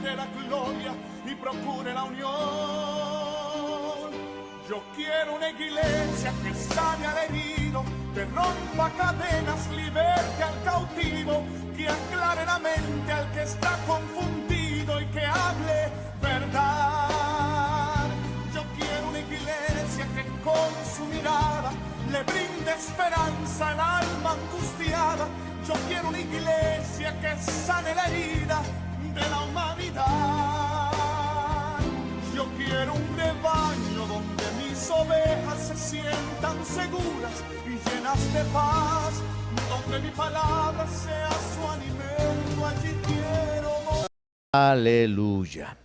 de la gloria y procure la unión. Yo quiero una iglesia que sane al herido, que rompa cadenas, liberte al cautivo, que aclare la mente al que está confundido y que hable verdad. Yo quiero una iglesia que con su mirada le brinde esperanza al alma angustiada. Yo quiero una iglesia que sane la herida de la humanidad. Yo quiero un rebaño donde mis ovejas se sientan seguras y llenas de paz, donde mi palabra sea su alimento. Allí quiero. Aleluya.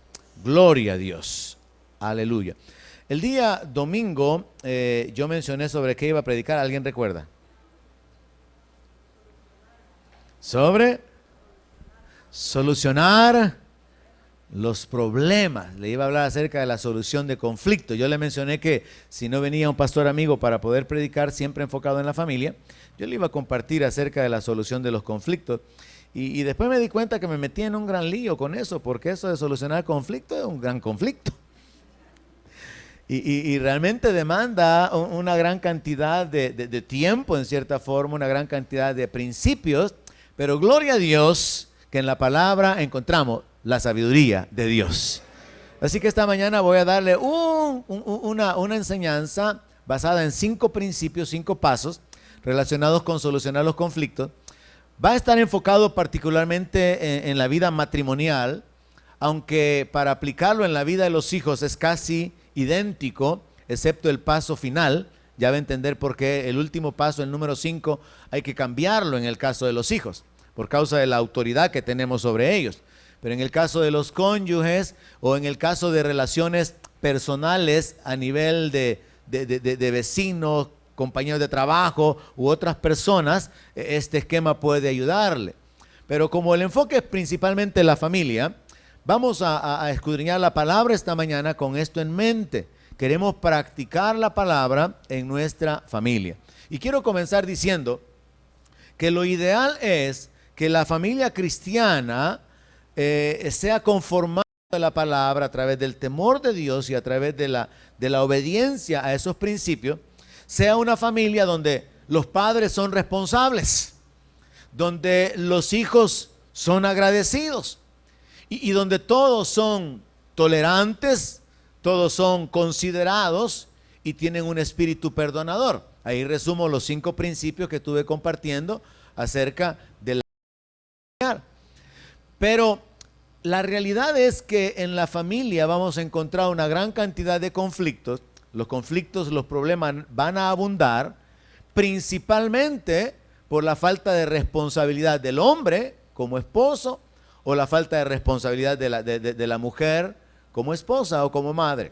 Gloria a Dios. Aleluya. El día domingo yo mencioné sobre qué iba a predicar. ¿Alguien recuerda? Sobre solucionar los problemas. Le iba a hablar acerca de la solución de conflictos. Yo le mencioné que si no venía un pastor amigo para poder predicar, siempre enfocado en la familia, yo le iba a compartir acerca de la solución de los conflictos. Y después me di cuenta que me metí en un gran lío con eso, porque eso de solucionar conflictos es un gran conflicto. Y realmente demanda una gran cantidad de tiempo, en cierta forma, una gran cantidad de principios, pero gloria a Dios que en la palabra encontramos la sabiduría de Dios. Así que esta mañana voy a darle una enseñanza basada en 5 principios, 5 pasos relacionados con solucionar los conflictos. Va a estar enfocado particularmente en la vida matrimonial, aunque para aplicarlo en la vida de los hijos es casi idéntico, excepto el paso final. Ya va a entender por qué el último paso, el número 5, hay que cambiarlo en el caso de los hijos, por causa de la autoridad que tenemos sobre ellos. Pero en el caso de los cónyuges o en el caso de relaciones personales a nivel de vecinos, compañeros de trabajo u otras personas, este esquema puede ayudarle. Pero como el enfoque es principalmente la familia, vamos a escudriñar la palabra esta mañana con esto en mente. Queremos practicar la palabra en nuestra familia. Y quiero comenzar diciendo que lo ideal es que la familia cristiana sea conformada a la palabra a través del temor de Dios y a través de la obediencia a esos principios. Sea una familia donde los padres son responsables, donde los hijos son agradecidos y donde todos son tolerantes, todos son considerados y tienen un espíritu perdonador. Ahí resumo los 5 principios que estuve compartiendo acerca de la familia. Pero la realidad es que en la familia vamos a encontrar una gran cantidad de conflictos. Los conflictos, los problemas van a abundar principalmente por la falta de responsabilidad del hombre como esposo o la falta de responsabilidad de la mujer como esposa o como madre.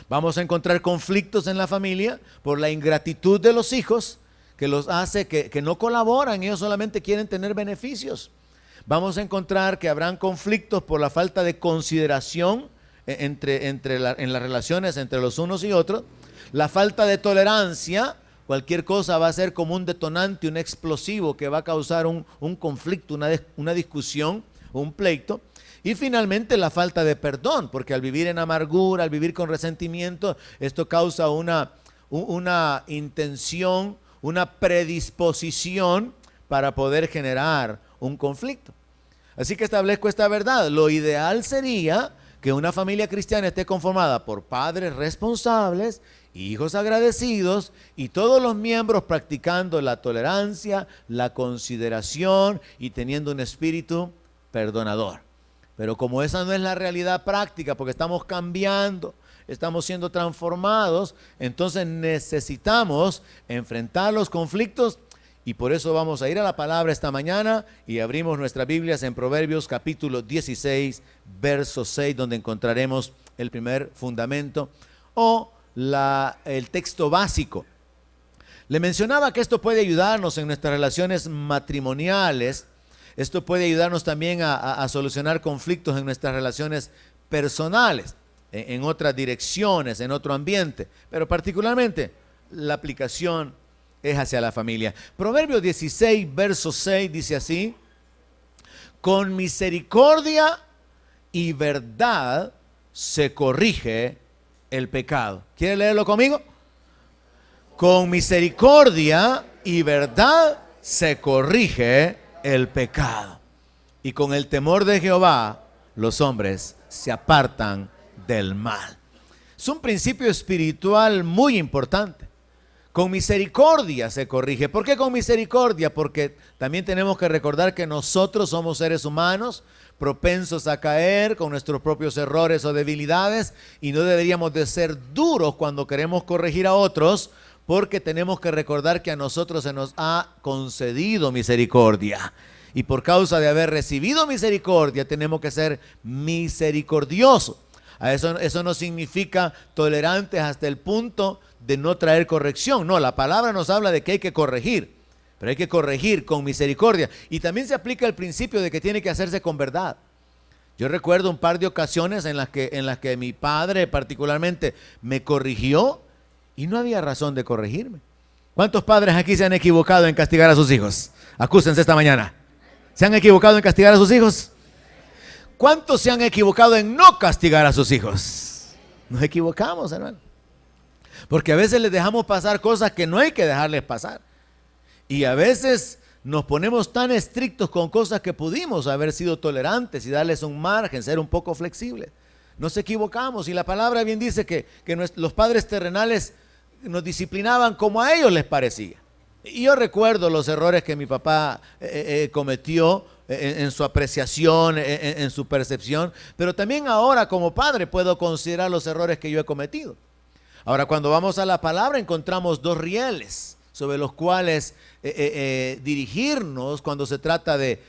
Vamos a encontrar conflictos en la familia por la ingratitud de los hijos que los hace que no colaboran, ellos solamente quieren tener beneficios. Vamos a encontrar que habrán conflictos por la falta de consideración en las relaciones entre los unos y otros, la falta de tolerancia. Cualquier cosa va a ser como un detonante, un explosivo que va a causar un conflicto, una discusión, un pleito. Y finalmente la falta de perdón, porque al vivir en amargura, al vivir con resentimiento, esto causa una intención, una predisposición para poder generar un conflicto. Así que establezco esta verdad. Lo ideal sería que una familia cristiana esté conformada por padres responsables, hijos agradecidos y todos los miembros practicando la tolerancia, la consideración y teniendo un espíritu perdonador. Pero como esa no es la realidad práctica, porque estamos cambiando, estamos siendo transformados, entonces necesitamos enfrentar los conflictos. Y por eso vamos a ir a la palabra esta mañana y abrimos nuestras Biblias en Proverbios capítulo 16, verso 6, donde encontraremos el primer fundamento o el texto básico. Le mencionaba que esto puede ayudarnos en nuestras relaciones matrimoniales. Esto puede ayudarnos también a solucionar conflictos en nuestras relaciones personales, en otras direcciones, en otro ambiente. Pero particularmente la aplicación es hacia la familia. Proverbios 16, verso 6 dice así: con misericordia y verdad se corrige el pecado. ¿Quiere leerlo conmigo? Con misericordia y verdad se corrige el pecado. Y con el temor de Jehová los hombres se apartan del mal. Es un principio espiritual muy importante. Con misericordia se corrige. ¿Por qué con misericordia? Porque también tenemos que recordar que nosotros somos seres humanos propensos a caer con nuestros propios errores o debilidades, y no deberíamos de ser duros cuando queremos corregir a otros, porque tenemos que recordar que a nosotros se nos ha concedido misericordia. Y por causa de haber recibido misericordia, tenemos que ser misericordiosos. Eso no significa tolerantes hasta el punto de no traer corrección. No, la palabra nos habla de que hay que corregir, pero hay que corregir con misericordia. Y también se aplica el principio de que tiene que hacerse con verdad. Yo recuerdo un par de ocasiones en las que mi padre particularmente me corrigió y no había razón de corregirme. ¿Cuántos padres aquí se han equivocado en castigar a sus hijos? Acúsense esta mañana. ¿Se han equivocado en castigar a sus hijos? ¿Cuántos se han equivocado en no castigar a sus hijos? Nos equivocamos, hermano. Porque a veces les dejamos pasar cosas que no hay que dejarles pasar. Y a veces nos ponemos tan estrictos con cosas que pudimos haber sido tolerantes y darles un margen, ser un poco flexibles. Nos equivocamos, y la palabra bien dice que los padres terrenales nos disciplinaban como a ellos les parecía. Y yo recuerdo los errores que mi papá cometió en su apreciación, en su percepción, pero también ahora como padre puedo considerar los errores que yo he cometido. Ahora, cuando vamos a la palabra encontramos dos rieles sobre los cuales dirigirnos cuando se trata de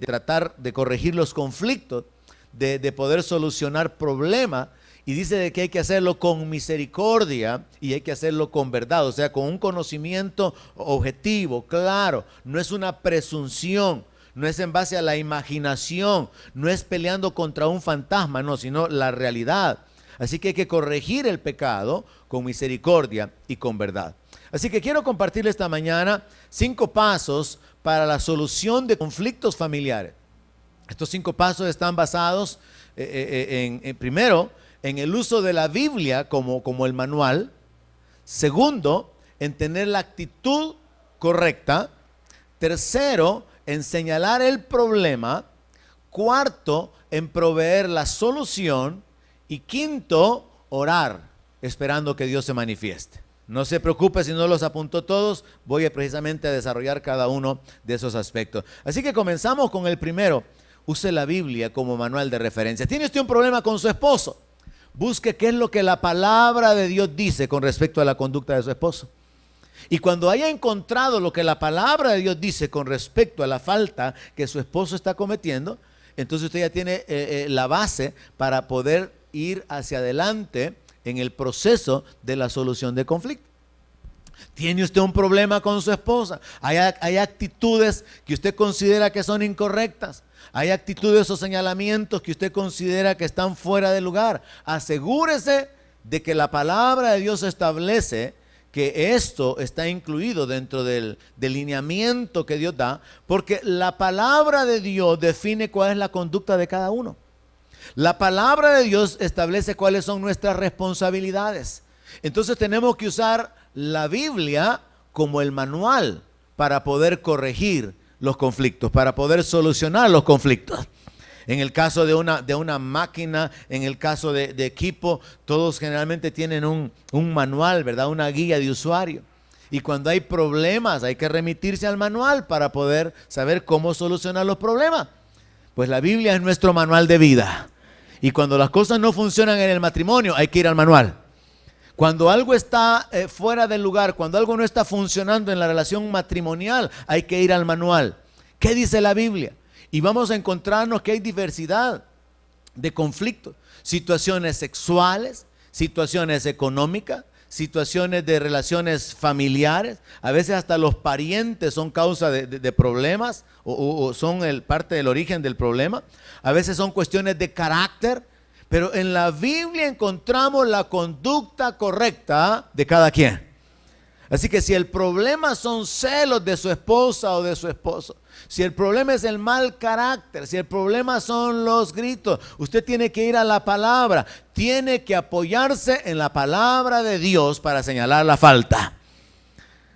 tratar de corregir los conflictos, de poder solucionar problemas. Y dice de que hay que hacerlo con misericordia y hay que hacerlo con verdad, o sea, con un conocimiento objetivo, claro. No es una presunción, no es en base a la imaginación, no es peleando contra un fantasma, no, sino la realidad. Así que hay que corregir el pecado con misericordia y con verdad. Así que quiero compartirle esta mañana 5 pasos para la solución de conflictos familiares. Estos 5 pasos están basados primero, en el uso de la Biblia como el manual. Segundo, en tener la actitud correcta. Tercero, en señalar el problema. Cuarto, en proveer la solución. Y quinto, orar, esperando que Dios se manifieste. No se preocupe si no los apuntó todos, voy precisamente a desarrollar cada uno de esos aspectos. Así que comenzamos con el primero. Use la Biblia como manual de referencia. ¿Tiene usted un problema con su esposo? Busque qué es lo que la palabra de Dios dice con respecto a la conducta de su esposo. Y cuando haya encontrado lo que la palabra de Dios dice con respecto a la falta que su esposo está cometiendo, entonces usted ya tiene la base para poder ir hacia adelante en el proceso de la solución de conflicto. ¿Tiene usted un problema con su esposa? ¿Hay actitudes que usted considera que son incorrectas? ¿Hay actitudes o señalamientos que usted considera que están fuera de lugar? Asegúrese de que la palabra de Dios establece que esto está incluido dentro del lineamiento que Dios da, porque la palabra de Dios define cuál es la conducta de cada uno. La palabra de Dios establece cuáles son nuestras responsabilidades. Entonces tenemos que usar la Biblia como el manual para poder corregir los conflictos, para poder solucionar los conflictos. En el caso de una máquina, en el caso de equipo, todos generalmente tienen un manual, ¿verdad? Una guía de usuario. Y cuando hay problemas hay que remitirse al manual para poder saber cómo solucionar los problemas. Pues la Biblia es nuestro manual de vida. Y cuando las cosas no funcionan en el matrimonio, hay que ir al manual. Cuando algo está fuera del lugar, cuando algo no está funcionando en la relación matrimonial, hay que ir al manual. ¿Qué dice la Biblia? Y vamos a encontrarnos que hay diversidad de conflictos. Situaciones sexuales, situaciones económicas, situaciones de relaciones familiares. A veces hasta los parientes son causa de problemas o son parte del origen del problema. A veces son cuestiones de carácter. Pero en la Biblia encontramos la conducta correcta de cada quien. Así que si el problema son celos de su esposa o de su esposo, si el problema es el mal carácter, si el problema son los gritos, usted tiene que ir a la palabra, tiene que apoyarse en la palabra de Dios para señalar la falta.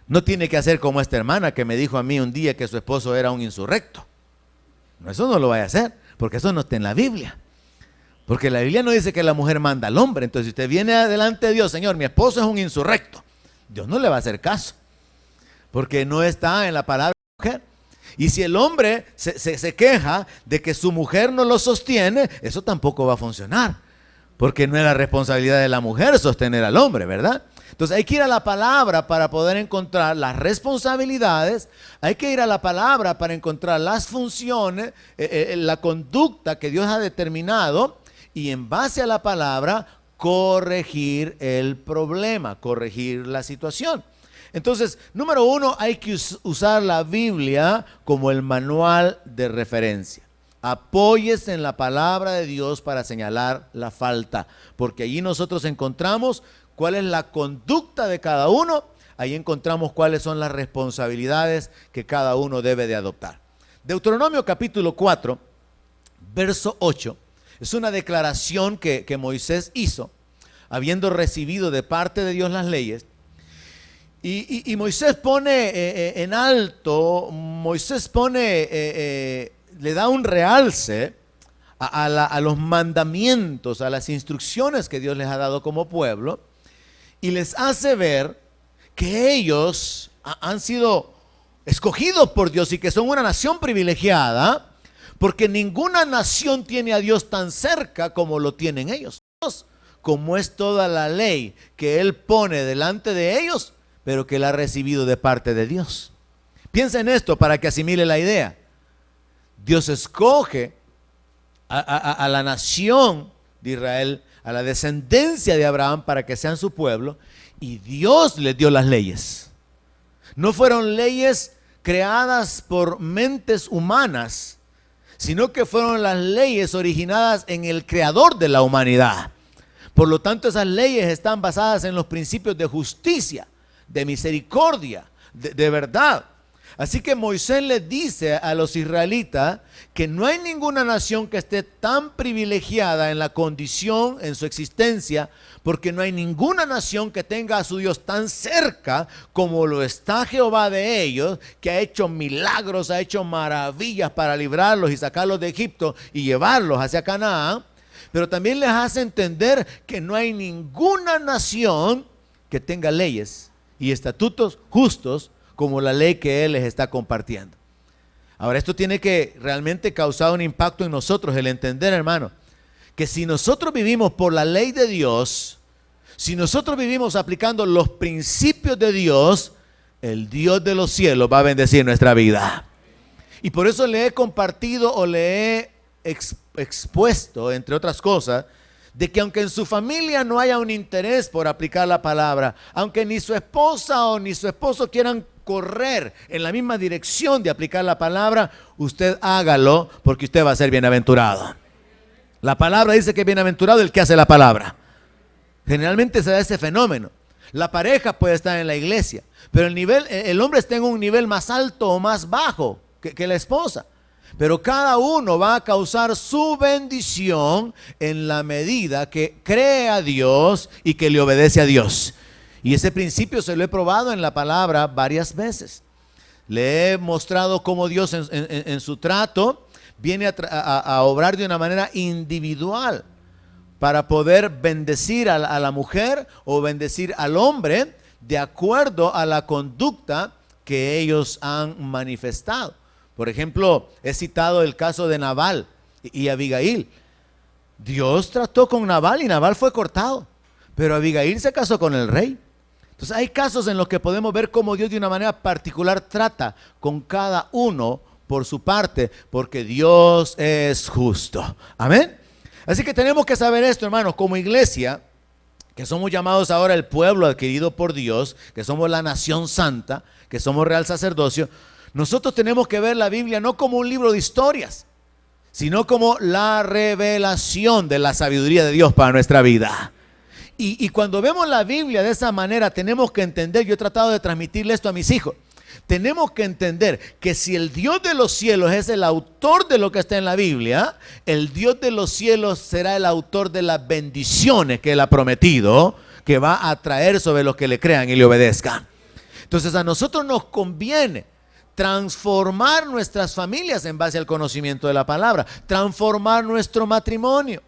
No tiene que hacer como esta hermana que me dijo a mí un día que su esposo era un insurrecto. No, eso no lo vaya a hacer, porque eso no está en la Biblia. Porque la Biblia no dice que la mujer manda al hombre. Entonces si usted viene delante de Dios, Señor, mi esposo es un insurrecto, Dios no le va a hacer caso, porque no está en la palabra de la mujer. Y si el hombre se queja de que su mujer no lo sostiene, eso tampoco va a funcionar, porque no es la responsabilidad de la mujer sostener al hombre, ¿verdad? Entonces hay que ir a la palabra para poder encontrar las responsabilidades, hay que ir a la palabra para encontrar las funciones, la conducta que Dios ha determinado, y en base a la palabra corregir el problema, corregir la situación. Entonces, número uno, hay que usar la Biblia como el manual de referencia. Apóyese en la palabra de Dios para señalar la falta, porque allí nosotros encontramos cuál es la conducta de cada uno, ahí encontramos cuáles son las responsabilidades que cada uno debe de adoptar. Deuteronomio capítulo 4, verso 8, es una declaración que Moisés hizo, habiendo recibido de parte de Dios las leyes. Y Moisés pone en alto, Moisés pone, le da un realce a los mandamientos, a las instrucciones que Dios les ha dado como pueblo, y les hace ver que ellos han sido escogidos por Dios y que son una nación privilegiada, porque ninguna nación tiene a Dios tan cerca como lo tienen ellos. Como es toda la ley que Él pone delante de ellos, pero que Él ha recibido de parte de Dios. Piensa en esto para que asimile la idea. Dios escoge a la nación de Israel, a la descendencia de Abraham para que sean su pueblo, y Dios les dio las leyes. No fueron leyes creadas por mentes humanas, sino que fueron las leyes originadas en el creador de la humanidad. Por lo tanto, esas leyes están basadas en los principios de justicia, de misericordia, de verdad. Así que Moisés les dice a los israelitas que no hay ninguna nación que esté tan privilegiada en la condición, en su existencia, porque no hay ninguna nación que tenga a su Dios tan cerca como lo está Jehová de ellos, que ha hecho milagros, ha hecho maravillas para librarlos y sacarlos de Egipto y llevarlos hacia Canaán. Pero también les hace entender que no hay ninguna nación que tenga leyes y estatutos justos como la ley que Él les está compartiendo. Ahora, esto tiene que realmente causar un impacto en nosotros, el entender, hermano, que si nosotros vivimos por la ley de Dios, si nosotros vivimos aplicando los principios de Dios, el Dios de los cielos va a bendecir nuestra vida. Y por eso le he compartido o le he expuesto, entre otras cosas, de que aunque en su familia no haya un interés por aplicar la palabra, aunque ni su esposa o ni su esposo quieran correr en la misma dirección de aplicar la palabra, usted hágalo, porque usted va a ser bienaventurado. La palabra dice que es bienaventurado el que hace la palabra. Generalmente se da ese fenómeno. La pareja puede estar en la iglesia, pero el hombre está en un nivel más alto o más bajo que la esposa. Pero cada uno va a causar su bendición en la medida que cree a Dios y que le obedece a Dios. Y ese principio se lo he probado en la palabra varias veces. Le he mostrado cómo Dios en su trato viene a obrar de una manera individual para poder bendecir a la mujer o bendecir al hombre de acuerdo a la conducta que ellos han manifestado. Por ejemplo, he citado el caso de Nabal y Abigail. Dios trató con Nabal y Nabal fue cortado, pero Abigail se casó con el rey. Entonces hay casos en los que podemos ver cómo Dios de una manera particular trata con cada uno por su parte, porque Dios es justo. Amén. Así que tenemos que saber esto, hermanos, como iglesia, que somos llamados ahora el pueblo adquirido por Dios, que somos la nación santa, que somos real sacerdocio. Nosotros tenemos que ver la Biblia no como un libro de historias, sino como la revelación de la sabiduría de Dios para nuestra vida. Y cuando vemos la Biblia de esa manera, tenemos que entender, yo he tratado de transmitirle esto a mis hijos, tenemos que entender que si el Dios de los cielos es el autor de lo que está en la Biblia, el Dios de los cielos será el autor de las bendiciones que Él ha prometido, que va a traer sobre los que le crean y le obedezcan. Entonces a nosotros nos conviene transformar nuestras familias en base al conocimiento de la palabra, transformar nuestro matrimonio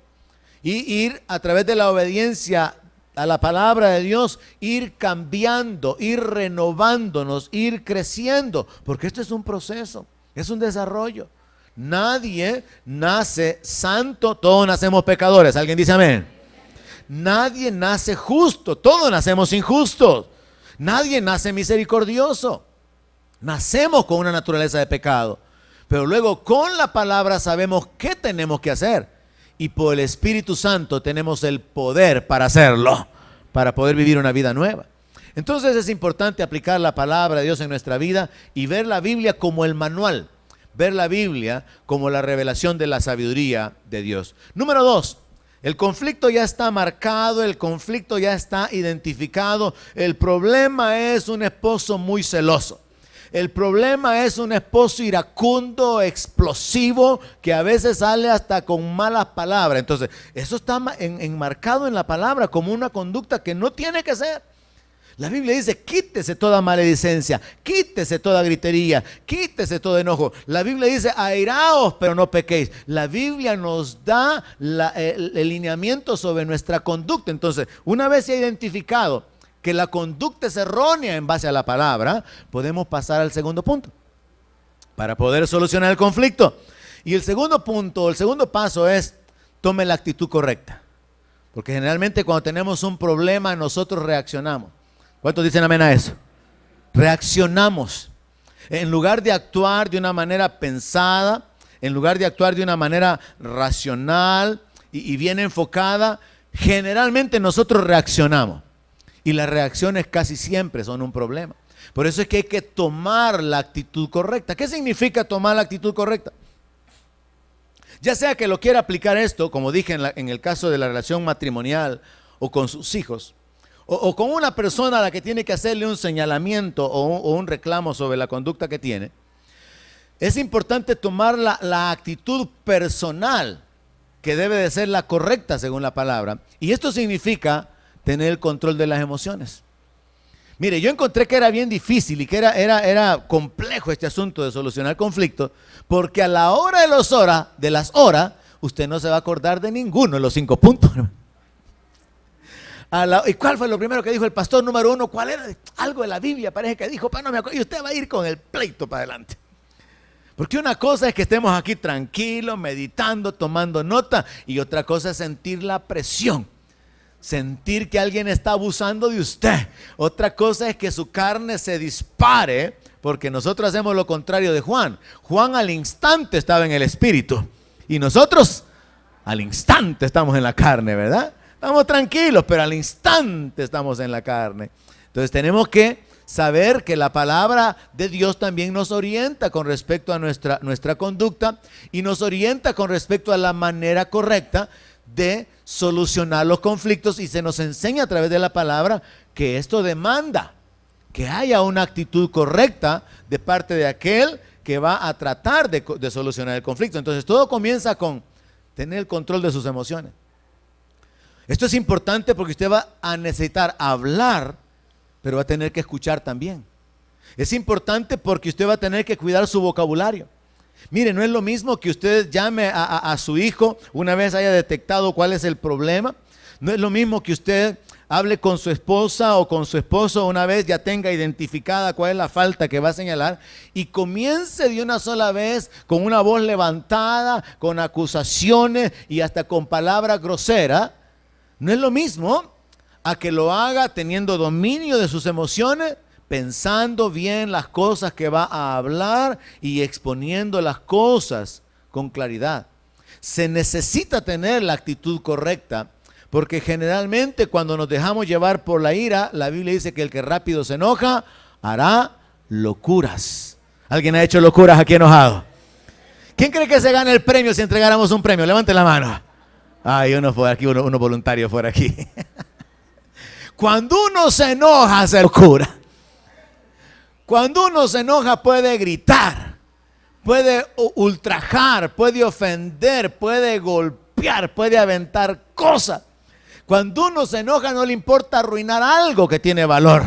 y ir a través de la obediencia a la palabra de Dios, ir cambiando, ir renovándonos, ir creciendo, porque esto es un proceso, es un desarrollo. Nadie nace santo, todos nacemos pecadores. ¿Alguien dice amén? Nadie nace justo, todos nacemos injustos. Nadie nace misericordioso. Nacemos con una naturaleza de pecado, pero luego con la palabra sabemos qué tenemos que hacer. Y por el Espíritu Santo tenemos el poder para hacerlo, para poder vivir una vida nueva. Entonces es importante aplicar la palabra de Dios en nuestra vida y ver la Biblia como el manual, ver la Biblia como la revelación de la sabiduría de Dios. Número 2, el conflicto ya está marcado, el conflicto ya está identificado. El problema es un esposo muy celoso. El problema es un esposo iracundo, explosivo, que a veces sale hasta con malas palabras. Entonces, eso está enmarcado en la palabra como una conducta que no tiene que ser. La Biblia dice, quítese toda maledicencia, quítese toda gritería, quítese todo enojo. La Biblia dice, airaos, pero no pequéis. La Biblia nos da el lineamiento sobre nuestra conducta. Entonces, una vez se ha identificado que la conducta es errónea en base a la palabra, podemos pasar al segundo punto para poder solucionar el conflicto. Y el segundo punto, el segundo paso es, tome la actitud correcta. Porque generalmente cuando tenemos un problema nosotros reaccionamos. ¿Cuántos dicen amén a eso? Reaccionamos. En lugar de actuar de una manera pensada, en lugar de actuar de una manera racional y bien enfocada, generalmente nosotros reaccionamos. Y las reacciones casi siempre son un problema. Por eso es que hay que tomar la actitud correcta. ¿Qué significa tomar la actitud correcta? Ya sea que lo quiera aplicar esto, como dije en el caso de la relación matrimonial o con sus hijos, o con una persona a la que tiene que hacerle un señalamiento o un reclamo sobre la conducta que tiene, es importante tomar la actitud personal que debe de ser la correcta según la palabra. Y esto significa tener el control de las emociones. Mire, yo encontré que era bien difícil y que era complejo este asunto de solucionar conflictos, porque a la hora de las horas, usted no se va a acordar de ninguno de los 5 puntos. ¿Y cuál fue lo primero que dijo el pastor número 1? ¿Cuál era? Algo de la Biblia parece que dijo, pero no me acuerdo. Y usted va a ir con el pleito para adelante. Porque una cosa es que estemos aquí tranquilos, meditando, tomando nota, y otra cosa es sentir la presión. Sentir que alguien está abusando de usted. Otra cosa es que su carne se dispare, porque nosotros hacemos lo contrario de Juan. Juan al instante estaba en el espíritu y nosotros al instante estamos en la carne, ¿verdad? Estamos tranquilos, pero al instante estamos en la carne. Entonces tenemos que saber que la palabra de Dios también nos orienta con respecto a nuestra conducta y nos orienta con respecto a la manera correcta de solucionar los conflictos, y se nos enseña a través de la palabra que esto demanda que haya una actitud correcta de parte de aquel que va a tratar de solucionar el conflicto. Entonces todo comienza con tener el control de sus emociones. Esto es importante porque usted va a necesitar hablar, pero va a tener que escuchar también. Es importante porque usted va a tener que cuidar su vocabulario. Mire, no es lo mismo que usted llame a su hijo una vez haya detectado cuál es el problema. No es lo mismo que usted hable con su esposa o con su esposo una vez ya tenga identificada cuál es la falta que va a señalar y comience de una sola vez con una voz levantada, con acusaciones y hasta con palabras groseras. No es lo mismo a que lo haga teniendo dominio de sus emociones, pensando bien las cosas que va a hablar y exponiendo las cosas con claridad. Se necesita tener la actitud correcta, porque generalmente cuando nos dejamos llevar por la ira, la Biblia dice que el que rápido se enoja hará locuras. ¿Alguien ha hecho locuras aquí enojado? ¿Quién cree que se gana el premio si entregáramos un premio? Levante la mano. Hay uno por aquí, uno voluntario por aquí. Cuando uno se enoja, hace locura. Cuando uno se enoja puede gritar, puede ultrajar, puede ofender, puede golpear, puede aventar cosas. Cuando uno se enoja no le importa arruinar algo que tiene valor.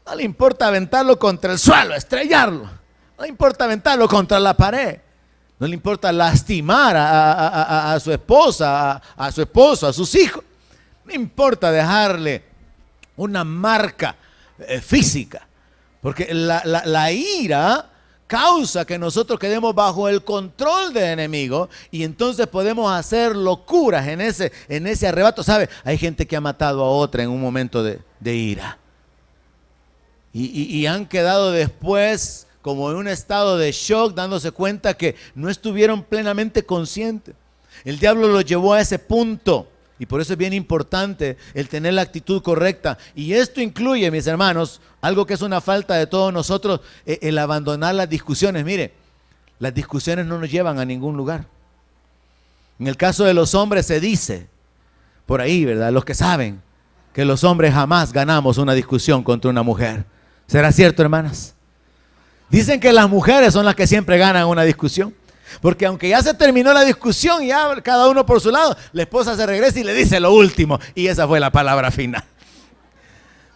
No le importa aventarlo contra el suelo, estrellarlo. No le importa aventarlo contra la pared. No le importa lastimar a su esposa, a su esposo, a sus hijos. No importa dejarle una marca física. Porque la ira causa que nosotros quedemos bajo el control del enemigo y entonces podemos hacer locuras en ese arrebato. ¿Sabe? Hay gente que ha matado a otra en un momento de ira. Y han quedado después como en un estado de shock, dándose cuenta que no estuvieron plenamente conscientes. El diablo los llevó a ese punto. Y por eso es bien importante el tener la actitud correcta. Y esto incluye, mis hermanos, algo que es una falta de todos nosotros, el abandonar las discusiones. Mire, las discusiones no nos llevan a ningún lugar. En el caso de los hombres se dice, por ahí, ¿verdad? Los que saben, que los hombres jamás ganamos una discusión contra una mujer. ¿Será cierto, hermanas? Dicen que las mujeres son las que siempre ganan una discusión. Porque aunque ya se terminó la discusión, ya cada uno por su lado, la esposa se regresa y le dice lo último. Y esa fue la palabra final.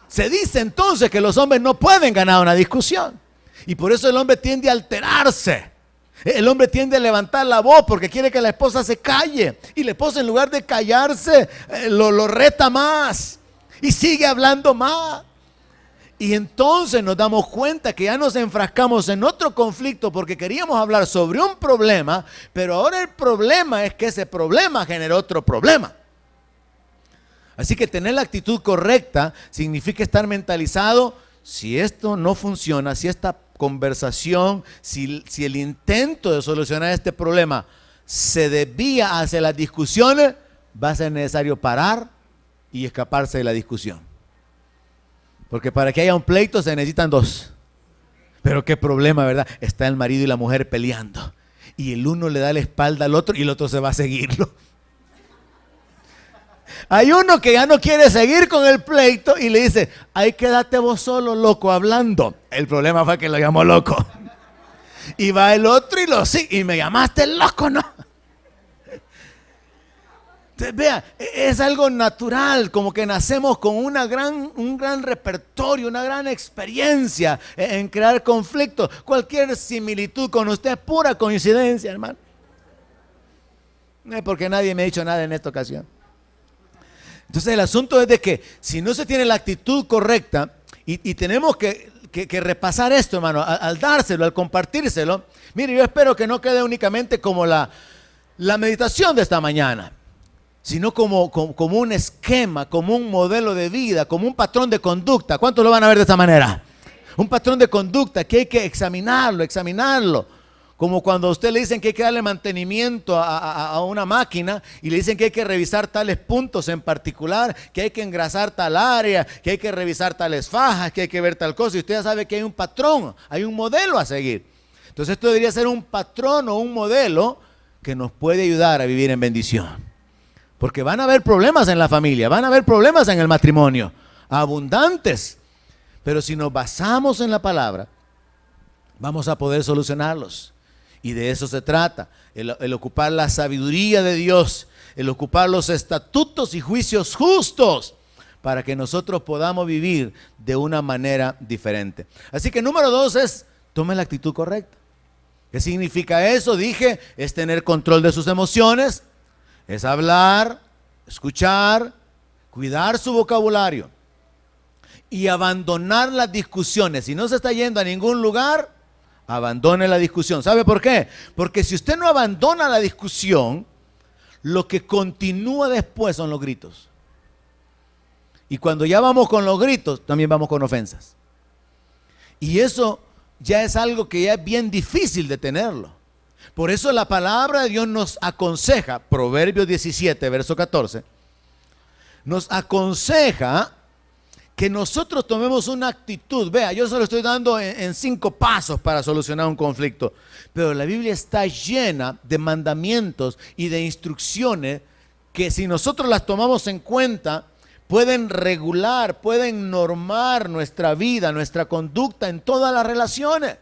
Se dice entonces que los hombres no pueden ganar una discusión. Y por eso el hombre tiende a alterarse. El hombre tiende a levantar la voz porque quiere que la esposa se calle. Y la esposa, en lugar de callarse, lo reta más. Y sigue hablando más. Y entonces nos damos cuenta que ya nos enfrascamos en otro conflicto porque queríamos hablar sobre un problema, pero ahora el problema es que ese problema generó otro problema. Así que tener la actitud correcta significa estar mentalizado. Si esto no funciona, si esta conversación, si el intento de solucionar este problema se desvía hacia las discusiones, va a ser necesario parar y escaparse de la discusión. Porque para que haya un pleito se necesitan dos. Pero qué problema, ¿verdad? Está el marido y la mujer peleando. Y el uno le da la espalda al otro y el otro se va a seguirlo. Hay uno que ya no quiere seguir con el pleito y le dice, ay, quédate vos solo, loco, hablando. El problema fue que lo llamó loco. Y va el otro y lo sigue. Y me llamaste loco, ¿no? Entonces, vea, es algo natural, como que nacemos con un gran repertorio, una gran experiencia en crear conflictos. Cualquier similitud con usted es pura coincidencia, hermano. No es porque nadie me ha dicho nada en esta ocasión. Entonces el asunto es de que si no se tiene la actitud correcta, y tenemos que repasar esto, hermano, al dárselo, al compartírselo. Mire, yo espero que no quede únicamente como la meditación de esta mañana, sino como un esquema, como un modelo de vida, como un patrón de conducta. ¿Cuántos lo van a ver de esta manera? Un patrón de conducta que hay que examinarlo. Como cuando a usted le dicen que hay que darle mantenimiento a una máquina y le dicen que hay que revisar tales puntos en particular, que hay que engrasar tal área, que hay que revisar tales fajas, que hay que ver tal cosa. Y usted ya sabe que hay un patrón, hay un modelo a seguir. Entonces esto debería ser un patrón o un modelo que nos puede ayudar a vivir en bendición. Porque van a haber problemas en la familia, van a haber problemas en el matrimonio, abundantes. Pero si nos basamos en la palabra, vamos a poder solucionarlos. Y de eso se trata, el ocupar la sabiduría de Dios, el ocupar los estatutos y juicios justos para que nosotros podamos vivir de una manera diferente. Así que número 2 es, tome la actitud correcta. ¿Qué significa eso? Dije, es tener control de sus emociones. Es hablar, escuchar, cuidar su vocabulario y abandonar las discusiones. Si no se está yendo a ningún lugar, abandone la discusión. ¿Sabe por qué? Porque si usted no abandona la discusión, lo que continúa después son los gritos. Y cuando ya vamos con los gritos, también vamos con ofensas. Y eso ya es algo que ya es bien difícil de tenerlo. Por eso la palabra de Dios nos aconseja, Proverbios 17, verso 14, nos aconseja que nosotros tomemos una actitud. Vea, yo se lo estoy dando en 5 pasos para solucionar un conflicto, pero la Biblia está llena de mandamientos y de instrucciones que si nosotros las tomamos en cuenta, pueden regular, pueden normar nuestra vida, nuestra conducta en todas las relaciones.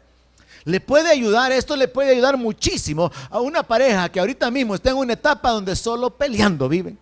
Le puede ayudar, esto le puede ayudar muchísimo a una pareja que ahorita mismo está en una etapa donde solo peleando viven.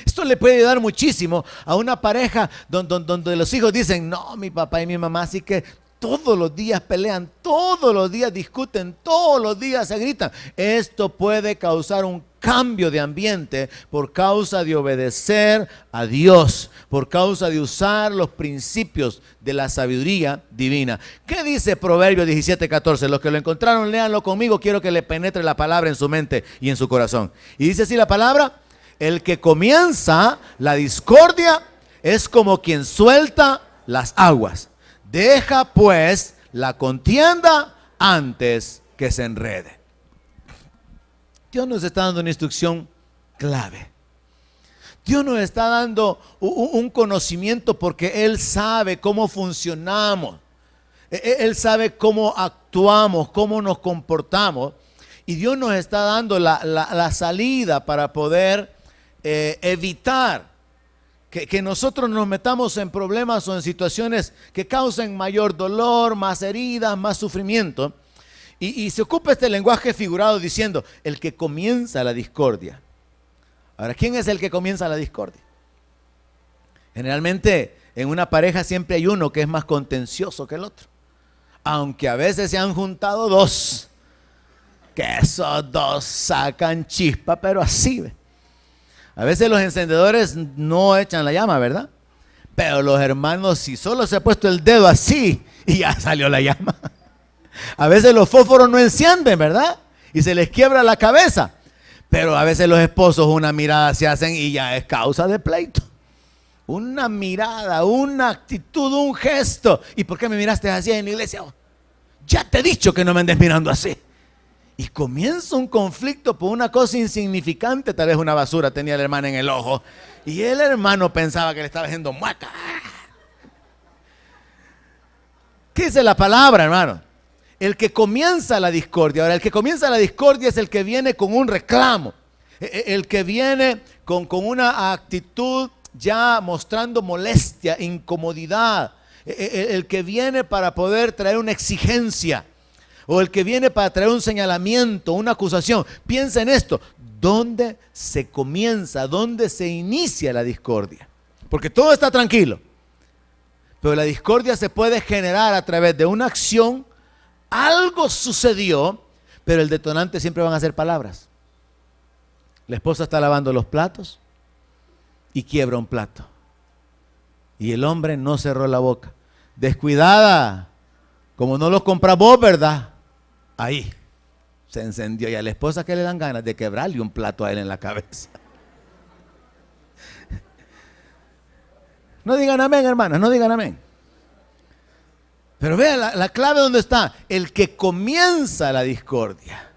Esto le puede ayudar muchísimo a una pareja donde los hijos dicen, no, mi papá y mi mamá sí que todos los días pelean, todos los días discuten, todos los días se gritan. Esto puede causar un cambio de ambiente por causa de obedecer a Dios, por causa de usar los principios de la sabiduría divina. ¿Qué dice Proverbios 17:14? Los que lo encontraron, léanlo conmigo. Quiero que le penetre la palabra en su mente y en su corazón. Y dice así la palabra: el que comienza la discordia es como quien suelta las aguas. Deja pues la contienda antes que se enrede. Dios nos está dando una instrucción clave. Dios nos está dando un conocimiento porque Él sabe cómo funcionamos. Él sabe cómo actuamos, cómo nos comportamos. Y Dios nos está dando la salida para poder evitar que nosotros nos metamos en problemas o en situaciones que causen mayor dolor, más heridas, más sufrimiento. Y se ocupa este lenguaje figurado diciendo, el que comienza la discordia. Ahora, ¿quién es el que comienza la discordia? Generalmente en una pareja siempre hay uno que es más contencioso que el otro. Aunque a veces se han juntado dos, que esos dos sacan chispa, pero así, ¿ve? A veces los encendedores no echan la llama, ¿verdad? Pero los hermanos, si solo se ha puesto el dedo así y ya salió la llama. A veces los fósforos no encienden, ¿verdad? Y se les quiebra la cabeza. Pero a veces los esposos una mirada se hacen y ya es causa de pleito. Una mirada, una actitud, un gesto. ¿Y por qué me miraste así en la iglesia? Ya te he dicho que no me andes mirando así. Y comienza un conflicto por una cosa insignificante, tal vez una basura tenía la hermana en el ojo. Y el hermano pensaba que le estaba haciendo mueca. ¿Qué dice la palabra, hermano? El que comienza la discordia. Ahora, el que comienza la discordia es el que viene con un reclamo. El que viene con una actitud ya mostrando molestia, incomodidad. El que viene para poder traer una exigencia. O el que viene para traer un señalamiento, una acusación. Piensa en esto. ¿Dónde se comienza? ¿Dónde se inicia la discordia? Porque todo está tranquilo. Pero la discordia se puede generar a través de una acción. Algo sucedió, pero el detonante siempre van a ser palabras. La esposa está lavando los platos y quiebra un plato. Y el hombre no cerró la boca. Descuidada, como no los compras vos, ¿verdad? Ahí se encendió. Y a la esposa, que le dan ganas de quebrarle un plato a él en la cabeza. No digan amén, hermanas, no digan amén. Pero vea la clave donde está. El que comienza la discordia.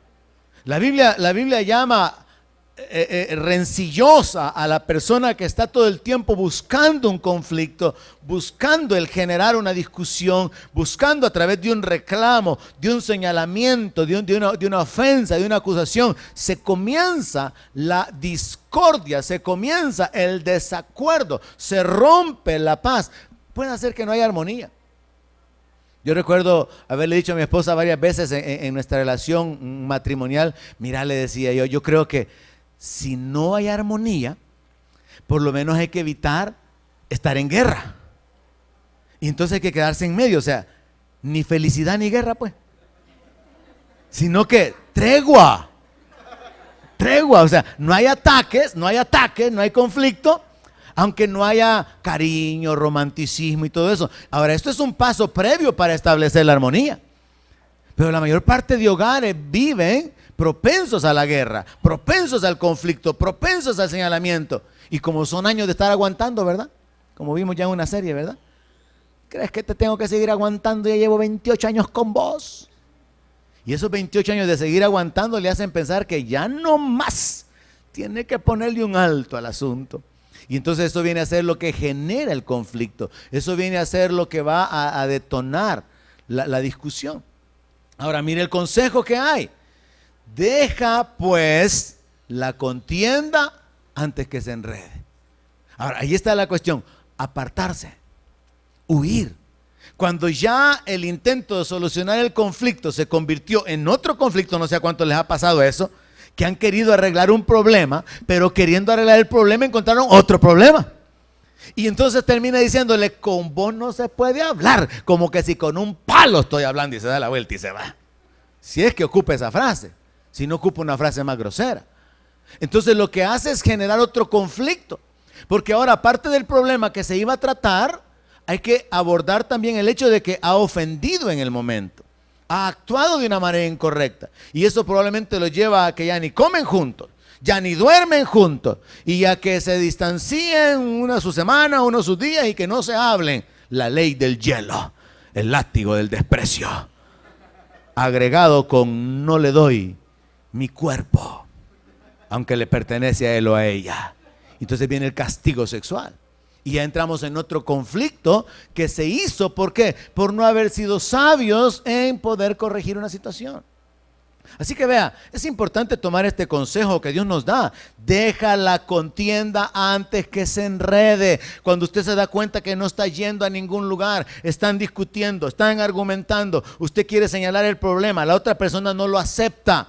La Biblia llama rencillosa a la persona que está todo el tiempo buscando un conflicto, buscando el generar una discusión, buscando a través de un reclamo, de un señalamiento, de una ofensa, de una acusación. Se comienza la discordia, se comienza el desacuerdo, se rompe la paz. Puede hacer que no haya armonía. Yo recuerdo haberle dicho a mi esposa varias veces en nuestra relación matrimonial, mira, le decía yo creo que si no hay armonía, por lo menos hay que evitar estar en guerra. Y entonces hay que quedarse en medio, o sea, ni felicidad ni guerra, pues. Sino que tregua, o sea, no hay ataques, no hay conflicto, aunque no haya cariño, romanticismo y todo eso. Ahora, esto es un paso previo para establecer la armonía. Pero la mayor parte de hogares viven propensos a la guerra, propensos al conflicto, propensos al señalamiento. Y como son años de estar aguantando, ¿verdad? Como vimos ya en una serie, ¿verdad? ¿Crees que te tengo que seguir aguantando? Ya llevo 28 años con vos. Y esos 28 años de seguir aguantando le hacen pensar que ya no más tiene que ponerle un alto al asunto. Y entonces eso viene a ser lo que genera el conflicto. Eso viene a ser lo que va a detonar la discusión. Ahora mire el consejo que hay. Deja pues la contienda antes que se enrede. Ahora, ahí está la cuestión, apartarse, huir. Cuando ya el intento de solucionar el conflicto se convirtió en otro conflicto, no sé a cuánto les ha pasado eso, que han querido arreglar un problema, pero queriendo arreglar el problema encontraron otro problema. Y entonces termina diciéndole, con vos no se puede hablar, como que si con un palo estoy hablando, y se da la vuelta y se va. Si es que ocupa esa frase, si no ocupa una frase más grosera. Entonces lo que hace es generar otro conflicto, porque ahora aparte del problema que se iba a tratar, hay que abordar también el hecho de que ha ofendido en el momento, ha actuado de una manera incorrecta, y eso probablemente lo lleva a que ya ni comen juntos, ya ni duermen juntos, y a que se distancien una su semana, uno sus días, y que no se hablen. La ley del hielo, el látigo del desprecio, agregado con no le doy mi cuerpo, aunque le pertenece a él o a ella. Entonces viene el castigo sexual. Y ya entramos en otro conflicto que se hizo, ¿por qué? Por no haber sido sabios en poder corregir una situación. Así que vea, es importante tomar este consejo que Dios nos da. Deja la contienda antes que se enrede. Cuando usted se da cuenta que no está yendo a ningún lugar, están discutiendo, están argumentando, usted quiere señalar el problema, la otra persona no lo acepta.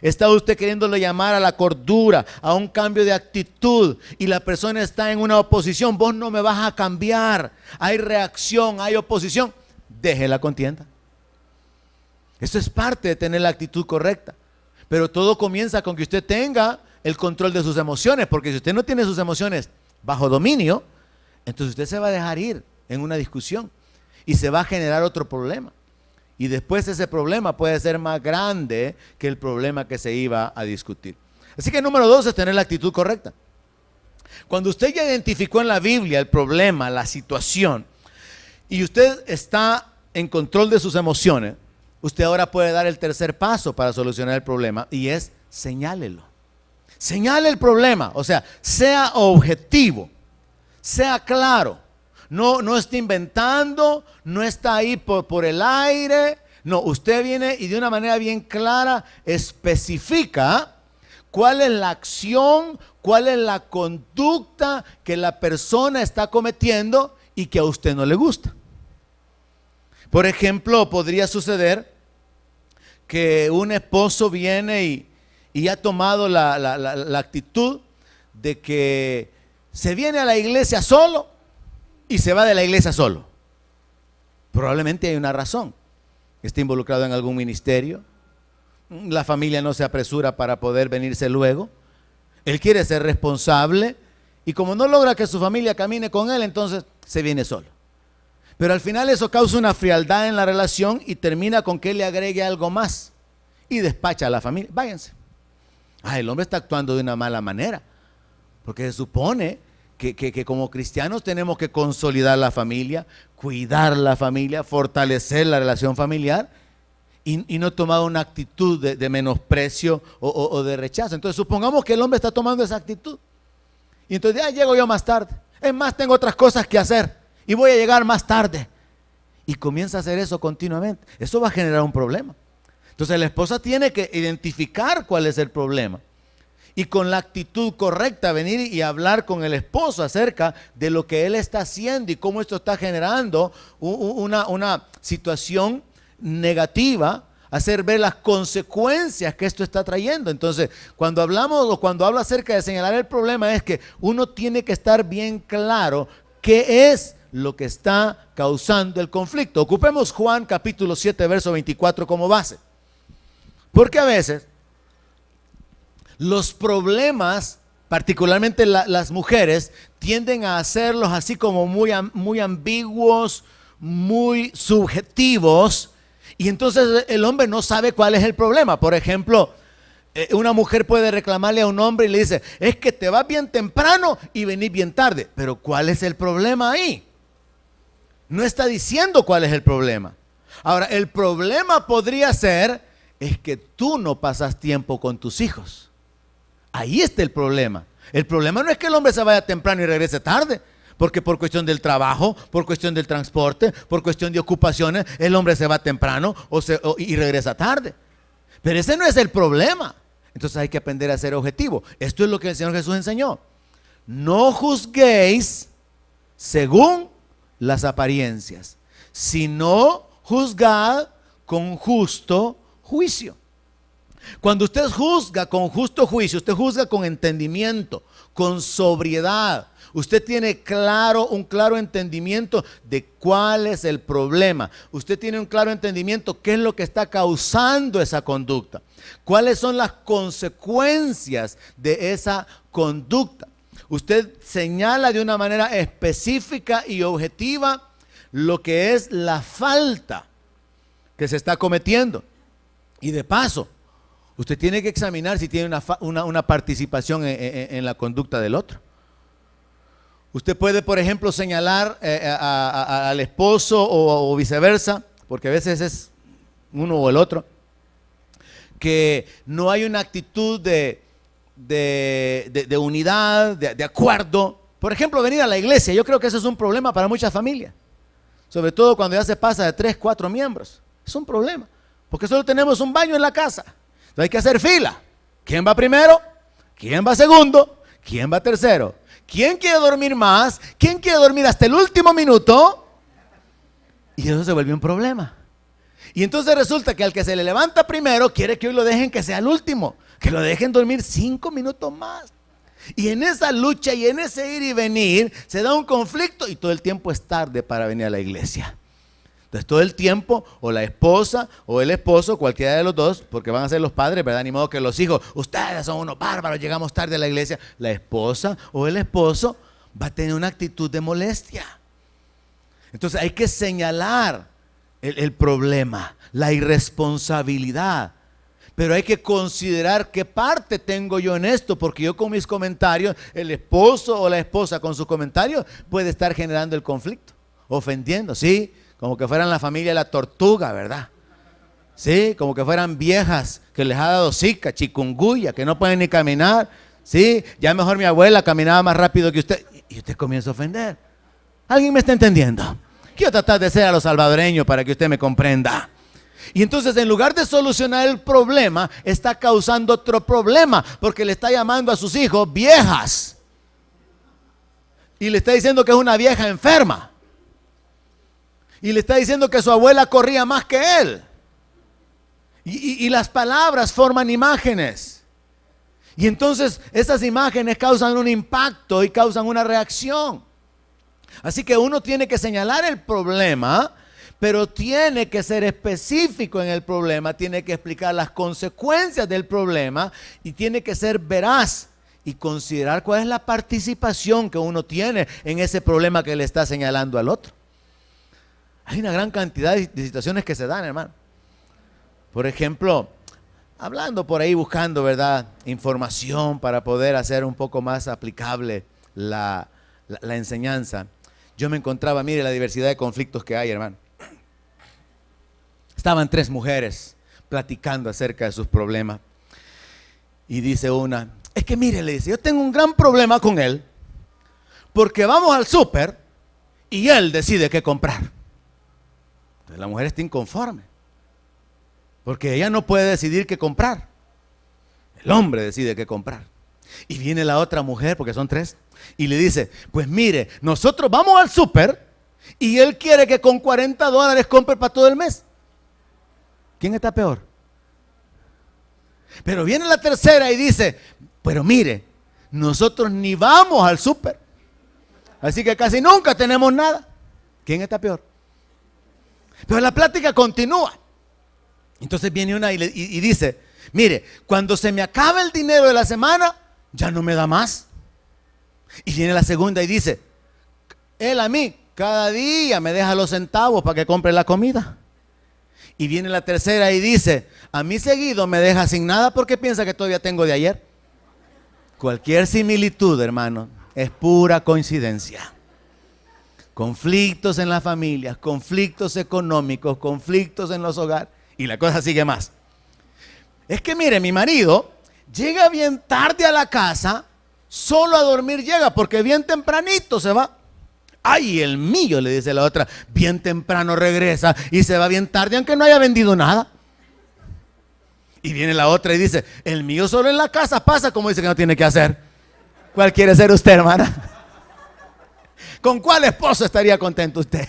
Está usted queriéndole llamar a la cordura, a un cambio de actitud, y la persona está en una oposición. Vos no me vas a cambiar. Hay reacción, hay oposición. Deje la contienda. Eso es parte de tener la actitud correcta. Pero todo comienza con que usted tenga el control de sus emociones, porque si usted no tiene sus emociones bajo dominio, entonces usted se va a dejar ir en una discusión y se va a generar otro problema. Y después ese problema puede ser más grande que el problema que se iba a discutir. Así que número 2 es tener la actitud correcta. Cuando usted ya identificó en la Biblia el problema, la situación, y usted está en control de sus emociones, usted ahora puede dar el tercer paso para solucionar el problema, y es señálelo. Señale el problema, o sea, sea objetivo, sea claro. No está inventando, no está ahí por el aire. No, usted viene y de una manera bien clara especifica cuál es la acción, cuál es la conducta que la persona está cometiendo y que a usted no le gusta. Por ejemplo, podría suceder que un esposo viene y ha tomado la actitud de que se viene a la iglesia solo y se va de la iglesia solo. Probablemente hay una razón. Está involucrado en algún ministerio. La familia no se apresura para poder venirse luego. Él quiere ser responsable y como no logra que su familia camine con él, entonces se viene solo. Pero al final eso causa una frialdad en la relación y termina con que él le agregue algo más y despacha a la familia. Váyanse. El hombre está actuando de una mala manera, porque se supone que como cristianos tenemos que consolidar la familia, cuidar la familia, fortalecer la relación familiar y no tomar una actitud de menosprecio o de rechazo. Entonces supongamos que el hombre está tomando esa actitud y entonces llego yo más tarde, es más, tengo otras cosas que hacer y voy a llegar más tarde, y comienza a hacer eso continuamente. Eso va a generar un problema. Entonces la esposa tiene que identificar cuál es el problema y con la actitud correcta venir y hablar con el esposo acerca de lo que él está haciendo y cómo esto está generando una situación negativa, hacer ver las consecuencias que esto está trayendo. Entonces, cuando hablamos o cuando hablo acerca de señalar el problema, es que uno tiene que estar bien claro qué es lo que está causando el conflicto. Ocupemos Juan capítulo 7, verso 24 como base. Porque a veces los problemas, particularmente las mujeres, tienden a hacerlos así como muy ambiguos, muy subjetivos, y entonces el hombre no sabe cuál es el problema. Por ejemplo, una mujer puede reclamarle a un hombre y le dice, es que te vas bien temprano y venís bien tarde. Pero ¿cuál es el problema ahí? No está diciendo cuál es el problema. Ahora, el problema podría ser, es que tú no pasas tiempo con tus hijos. Ahí está el problema. El problema no es que el hombre se vaya temprano y regrese tarde, porque por cuestión del trabajo, por cuestión del transporte, por cuestión de ocupaciones, el hombre se va temprano y regresa tarde. Pero ese no es el problema. Entonces hay que aprender a ser objetivo. Esto es lo que el Señor Jesús enseñó. no juzguéis según las apariencias, sino juzgad con justo juicio. Cuando usted juzga con justo juicio, usted juzga con entendimiento, con sobriedad. Usted tiene un claro entendimiento de cuál es el problema. Usted tiene un claro entendimiento qué es lo que está causando esa conducta. Cuáles son las consecuencias de esa conducta. Usted señala de una manera específica y objetiva lo que es la falta que se está cometiendo. Y de paso, usted tiene que examinar si tiene una participación en la conducta del otro. Usted puede, por ejemplo, señalar al esposo o viceversa, porque a veces es uno o el otro, que no hay una actitud de unidad, de acuerdo. Por ejemplo, venir a la iglesia. Yo creo que eso es un problema para muchas familias, sobre todo cuando ya se pasa de 3, 4 miembros. Es un problema, porque solo tenemos un baño en la casa. Entonces hay que hacer fila. ¿Quién va primero? ¿Quién va segundo? ¿Quién va tercero? ¿Quién quiere dormir más? ¿Quién quiere dormir hasta el último minuto? Y eso se vuelve un problema. Y entonces resulta que al que se le levanta primero quiere que hoy lo dejen que sea el último, que lo dejen dormir 5 minutos más. Y en esa lucha y en ese ir y venir se da un conflicto y todo el tiempo es tarde para venir a la iglesia. Entonces todo el tiempo o la esposa o el esposo, cualquiera de los dos, porque van a ser los padres, ¿verdad? Ni modo que los hijos, ustedes son unos bárbaros, llegamos tarde a la iglesia. La esposa o el esposo va a tener una actitud de molestia. Entonces hay que señalar el problema, la irresponsabilidad. Pero hay que considerar qué parte tengo yo en esto, porque yo con mis comentarios, el esposo o la esposa con sus comentarios puede estar generando el conflicto, ofendiendo, ¿sí? Como que fueran la familia de la tortuga, ¿verdad? Sí, como que fueran viejas que les ha dado zika, chikungunya, que no pueden ni caminar. Sí, ya mejor mi abuela caminaba más rápido que usted. Y usted comienza a ofender. ¿Alguien me está entendiendo? Quiero tratar de ser a los salvadoreños para que usted me comprenda. Y entonces en lugar de solucionar el problema, está causando otro problema, porque le está llamando a sus hijos viejas. Y le está diciendo que es una vieja enferma. Y le está diciendo que su abuela corría más que él. Y las palabras forman imágenes. Y entonces esas imágenes causan un impacto y causan una reacción. Así que uno tiene que señalar el problema, pero tiene que ser específico en el problema, tiene que explicar las consecuencias del problema y tiene que ser veraz y considerar cuál es la participación que uno tiene en ese problema que le está señalando al otro. Hay una gran cantidad de situaciones que se dan, hermano. Por ejemplo, hablando por ahí, buscando, ¿verdad?, información para poder hacer un poco más aplicable la enseñanza. Yo me encontraba, mire la diversidad de conflictos que hay, hermano. Estaban 3 mujeres platicando acerca de sus problemas. Y dice una, es que mire, le dice, yo tengo un gran problema con él, porque vamos al súper y él decide qué comprar. Entonces la mujer está inconforme, porque ella no puede decidir qué comprar. El hombre decide qué comprar. Y viene la otra mujer, porque son 3, y le dice, pues mire, nosotros vamos al súper y él quiere que con $40 compre para todo el mes. ¿Quién está peor? Pero viene la tercera y dice, pero mire, nosotros ni vamos al súper, así que casi nunca tenemos nada. ¿Quién está peor? Pero la plática continúa. Entonces viene una y dice, mire, cuando se me acaba el dinero de la semana, ya no me da más. Y viene la segunda y dice, él a mí cada día me deja los centavos para que compre la comida. Y viene la tercera y dice, a mí seguido me deja sin nada porque piensa que todavía tengo de ayer. Cualquier similitud, hermano, es pura coincidencia. Conflictos en las familias, conflictos económicos, conflictos en los hogares. Y la cosa sigue más. Es que mire, mi marido llega bien tarde a la casa, solo a dormir llega, porque bien tempranito se va. Ay, el mío, le dice la otra, bien temprano regresa y se va bien tarde, aunque no haya vendido nada. Y viene la otra y dice, el mío solo en la casa pasa como dice que no tiene que hacer. ¿Cuál quiere ser usted, hermana? ¿Con cuál esposo estaría contento usted?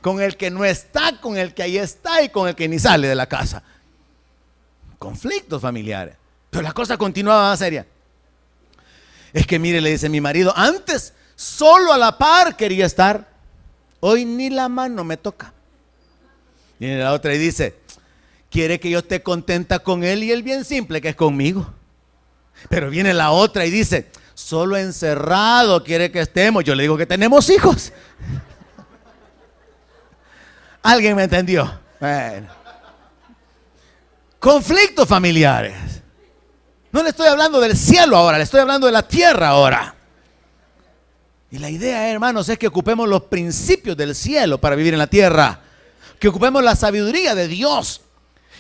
¿Con el que no está, con el que ahí está y con el que ni sale de la casa? Conflictos familiares. Pero la cosa continuaba más seria. Es que mire, le dice mi marido, antes solo a la par quería estar, hoy ni la mano me toca. Y la otra y dice, quiere que yo esté contenta con él y él bien simple que es conmigo. Pero viene la otra y dice, solo encerrado quiere que estemos. Yo le digo que tenemos hijos. ¿Alguien me entendió? Bueno. Conflictos familiares. No le estoy hablando del cielo ahora, le estoy hablando de la tierra ahora. Y la idea, hermanos, es que ocupemos los principios del cielo para vivir en la tierra. Que ocupemos la sabiduría de Dios.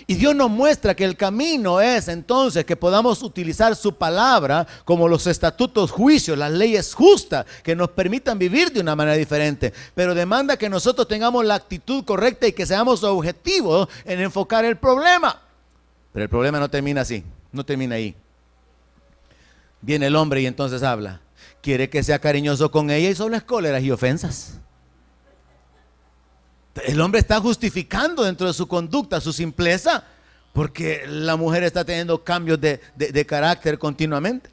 Y Dios nos muestra que el camino es entonces que podamos utilizar su palabra como los estatutos, juicios, las leyes justas que nos permitan vivir de una manera diferente. Pero demanda que nosotros tengamos la actitud correcta y que seamos objetivos en enfocar el problema. Pero el problema no termina así, no termina ahí. Viene el hombre y entonces habla. Quiere que sea cariñoso con ella y solo es cóleras y ofensas. El hombre está justificando dentro de su conducta su simpleza porque la mujer está teniendo cambios de carácter continuamente.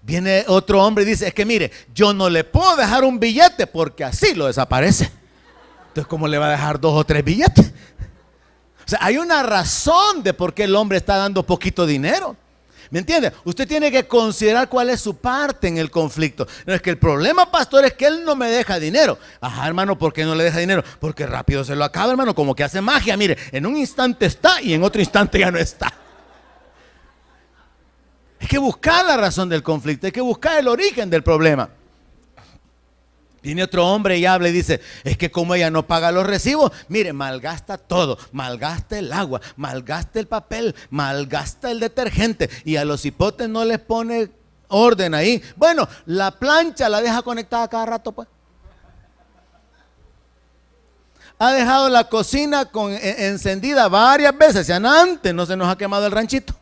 Viene otro hombre y dice, es que mire, yo no le puedo dejar un billete porque así lo desaparece. Entonces, ¿cómo le va a dejar 2 o 3 billetes? O sea, hay una razón de por qué el hombre está dando poquito dinero. ¿Me entiende? Usted tiene que considerar cuál es su parte en el conflicto. No es que el problema, pastor, es que él no me deja dinero. Ajá, hermano, ¿por qué no le deja dinero? Porque rápido se lo acaba, hermano, como que hace magia. Mire, en un instante está y en otro instante ya no está. Hay que buscar la razón del conflicto, hay que buscar el origen del problema. Viene otro hombre y habla y dice, es que como ella no paga los recibos, mire, malgasta todo, malgasta el agua, malgasta el papel, malgasta el detergente y a los hipotes no les pone orden ahí. Bueno, la plancha la deja conectada cada rato, pues. Ha dejado la cocina encendida varias veces, ya antes no se nos ha quemado el ranchito.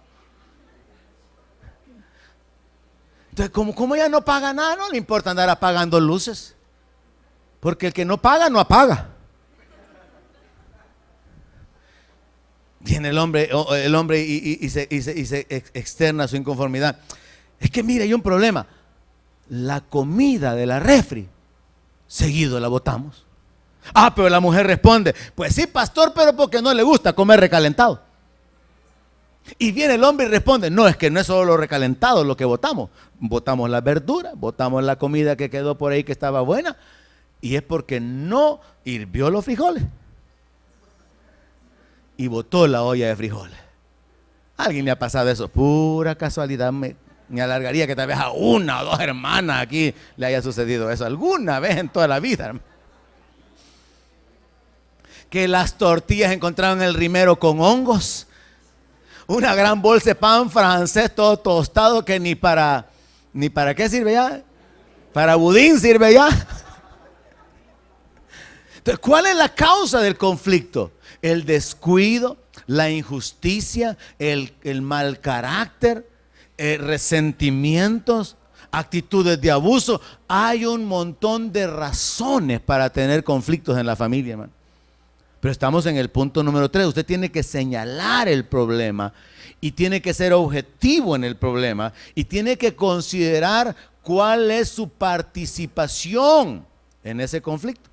Entonces, como ella no paga nada, no le importa andar apagando luces. Porque el que no paga, no apaga. Viene el hombre y se externa su inconformidad. Es que mire, hay un problema. La comida de la refri, seguido la botamos. Ah, pero la mujer responde, pues sí, pastor, pero porque no le gusta comer recalentado. Y viene el hombre y responde, no, es que no es solo lo recalentado lo que botamos. Botamos la verdura, botamos la comida que quedó por ahí que estaba buena. Y es porque no hirvió los frijoles y botó la olla de frijoles. ¿A alguien le ha pasado eso? Pura casualidad. Me alargaría que tal vez a 1 o 2 hermanas aquí le haya sucedido eso alguna vez en toda la vida, hermano. Que las tortillas encontraron el rimero con hongos. Una gran bolsa de pan francés todo tostado que ni para qué sirve ya. Para budín sirve ya. Entonces, ¿cuál es la causa del conflicto? El descuido, la injusticia, el mal carácter, resentimientos, actitudes de abuso. Hay un montón de razones para tener conflictos en la familia, hermano. Pero estamos en el punto número 3. Usted tiene que señalar el problema y tiene que ser objetivo en el problema y tiene que considerar cuál es su participación en ese conflicto.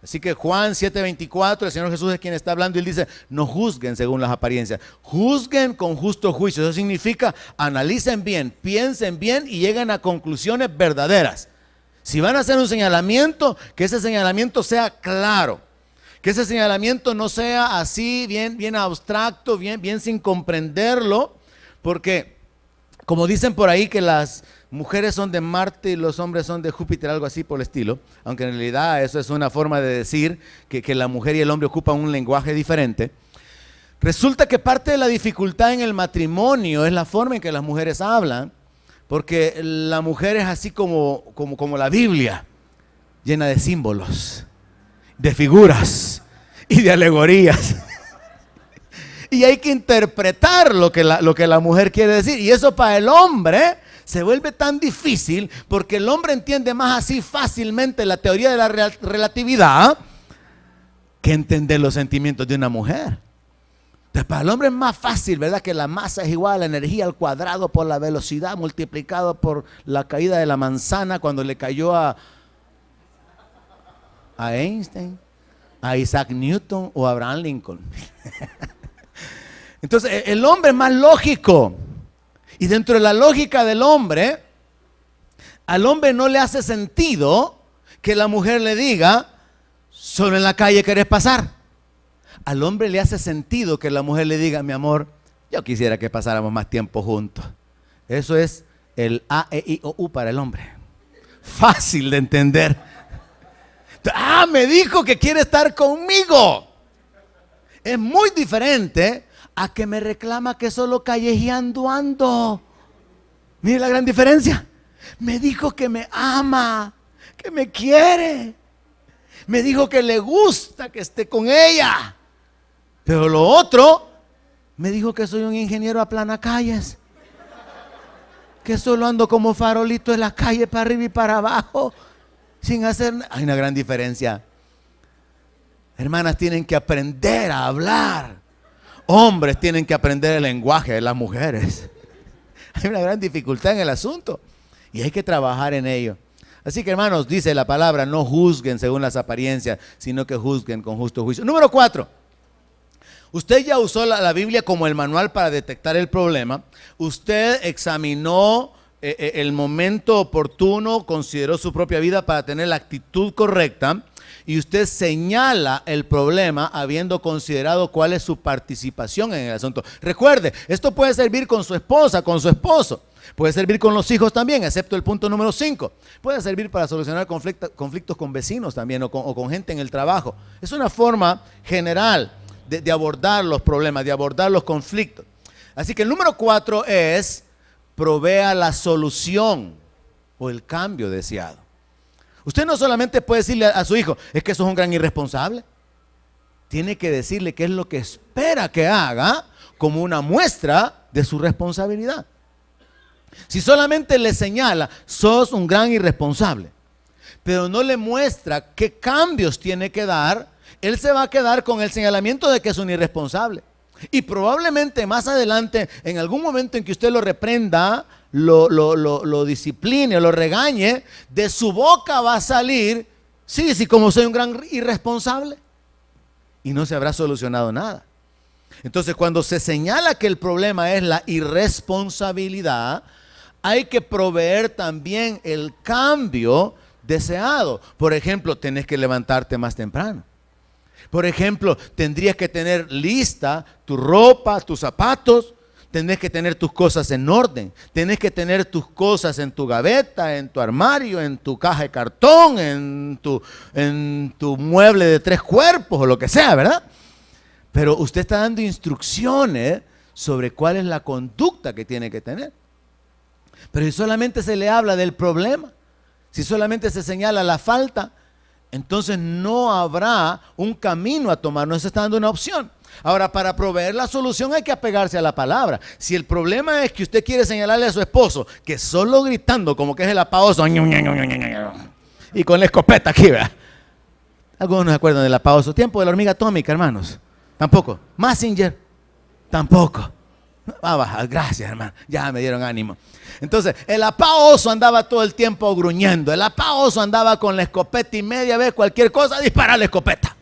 Así que Juan 7:24, el Señor Jesús es quien está hablando y él dice, no juzguen según las apariencias, juzguen con justo juicio. Eso significa, analicen bien, piensen bien y lleguen a conclusiones verdaderas. Si van a hacer un señalamiento, que ese señalamiento sea claro, que ese señalamiento no sea así, bien abstracto, bien sin comprenderlo, porque como dicen por ahí que las mujeres son de Marte y los hombres son de Júpiter, algo así por el estilo, aunque en realidad eso es una forma de decir que la mujer y el hombre ocupan un lenguaje diferente. Resulta que parte de la dificultad en el matrimonio es la forma en que las mujeres hablan, porque la mujer es así como la Biblia, llena de símbolos, de figuras y de alegorías. Y hay que interpretar lo que la mujer quiere decir. Y eso para el hombre se vuelve tan difícil porque el hombre entiende más así fácilmente la teoría de la relatividad que entender los sentimientos de una mujer. Entonces, para el hombre es más fácil, ¿verdad? Que la masa es igual a la energía al cuadrado por la velocidad multiplicado por la caída de la manzana cuando le cayó a Einstein, a Isaac Newton o a Abraham Lincoln. Entonces, el hombre es más lógico. Y dentro de la lógica del hombre, al hombre no le hace sentido que la mujer le diga, solo en la calle querés pasar. Al hombre le hace sentido que la mujer le diga, mi amor, yo quisiera que pasáramos más tiempo juntos. Eso es el A, E, I, O, U para el hombre. Fácil de entender. Me dijo que quiere estar conmigo. Es muy diferente a que me reclama que solo callejeando ando. Mire la gran diferencia. Me dijo que me ama, que me quiere. Me dijo que le gusta que esté con ella. Pero lo otro, me dijo que soy un ingeniero a calles, que solo ando como farolito en la calle para arriba y para abajo, sin hacer nada. Hay una gran diferencia. Hermanas tienen que aprender a hablar. Hombres tienen que aprender el lenguaje de las mujeres. Hay una gran dificultad en el asunto y hay que trabajar en ello. Así que, hermanos, dice la palabra, no juzguen según las apariencias, sino que juzguen con justo juicio. Número 4. Usted ya usó la Biblia como el manual para detectar el problema. Usted examinó el momento oportuno, consideró su propia vida para tener la actitud correcta. Y usted señala el problema habiendo considerado cuál es su participación en el asunto. Recuerde, esto puede servir con su esposa, con su esposo. Puede servir con los hijos también, excepto el punto número 5. Puede servir para solucionar conflictos con vecinos también o con gente en el trabajo. Es una forma general de abordar los problemas, de abordar los conflictos. Así que el número 4 es provea la solución o el cambio deseado. Usted no solamente puede decirle a su hijo, es que sos un gran irresponsable. Tiene que decirle qué es lo que espera que haga como una muestra de su responsabilidad. Si solamente le señala, sos un gran irresponsable, pero no le muestra qué cambios tiene que dar, él se va a quedar con el señalamiento de que es un irresponsable. Y probablemente más adelante, en algún momento en que usted lo reprenda, lo discipline o lo regañe, de su boca va a salir, sí, como soy un gran irresponsable. Y no se habrá solucionado nada. Entonces, cuando se señala que el problema es la irresponsabilidad, hay que proveer también el cambio deseado. Por ejemplo, tenés que levantarte más temprano. Por ejemplo, tendrías que tener lista tu ropa, tus zapatos, tenés que tener tus cosas en orden, tenés que tener tus cosas en tu gaveta, en tu armario, en tu caja de cartón, en tu mueble de 3 cuerpos o lo que sea, ¿verdad? Pero usted está dando instrucciones sobre cuál es la conducta que tiene que tener. Pero si solamente se le habla del problema, si solamente se señala la falta, entonces no habrá un camino a tomar, no se está dando una opción. Ahora, para proveer la solución hay que apegarse a la palabra. Si el problema es que usted quiere señalarle a su esposo que solo gritando como que es el apaoso y con la escopeta aquí, ¿verdad? Algunos no se acuerdan del apaoso. Tiempo de la hormiga atómica, hermanos. Tampoco. Mazinger. Tampoco. Gracias, hermano. Ya me dieron ánimo. Entonces, el apaoso andaba todo el tiempo gruñendo. El apaoso andaba con la escopeta y media vez cualquier cosa, dispara la escopeta.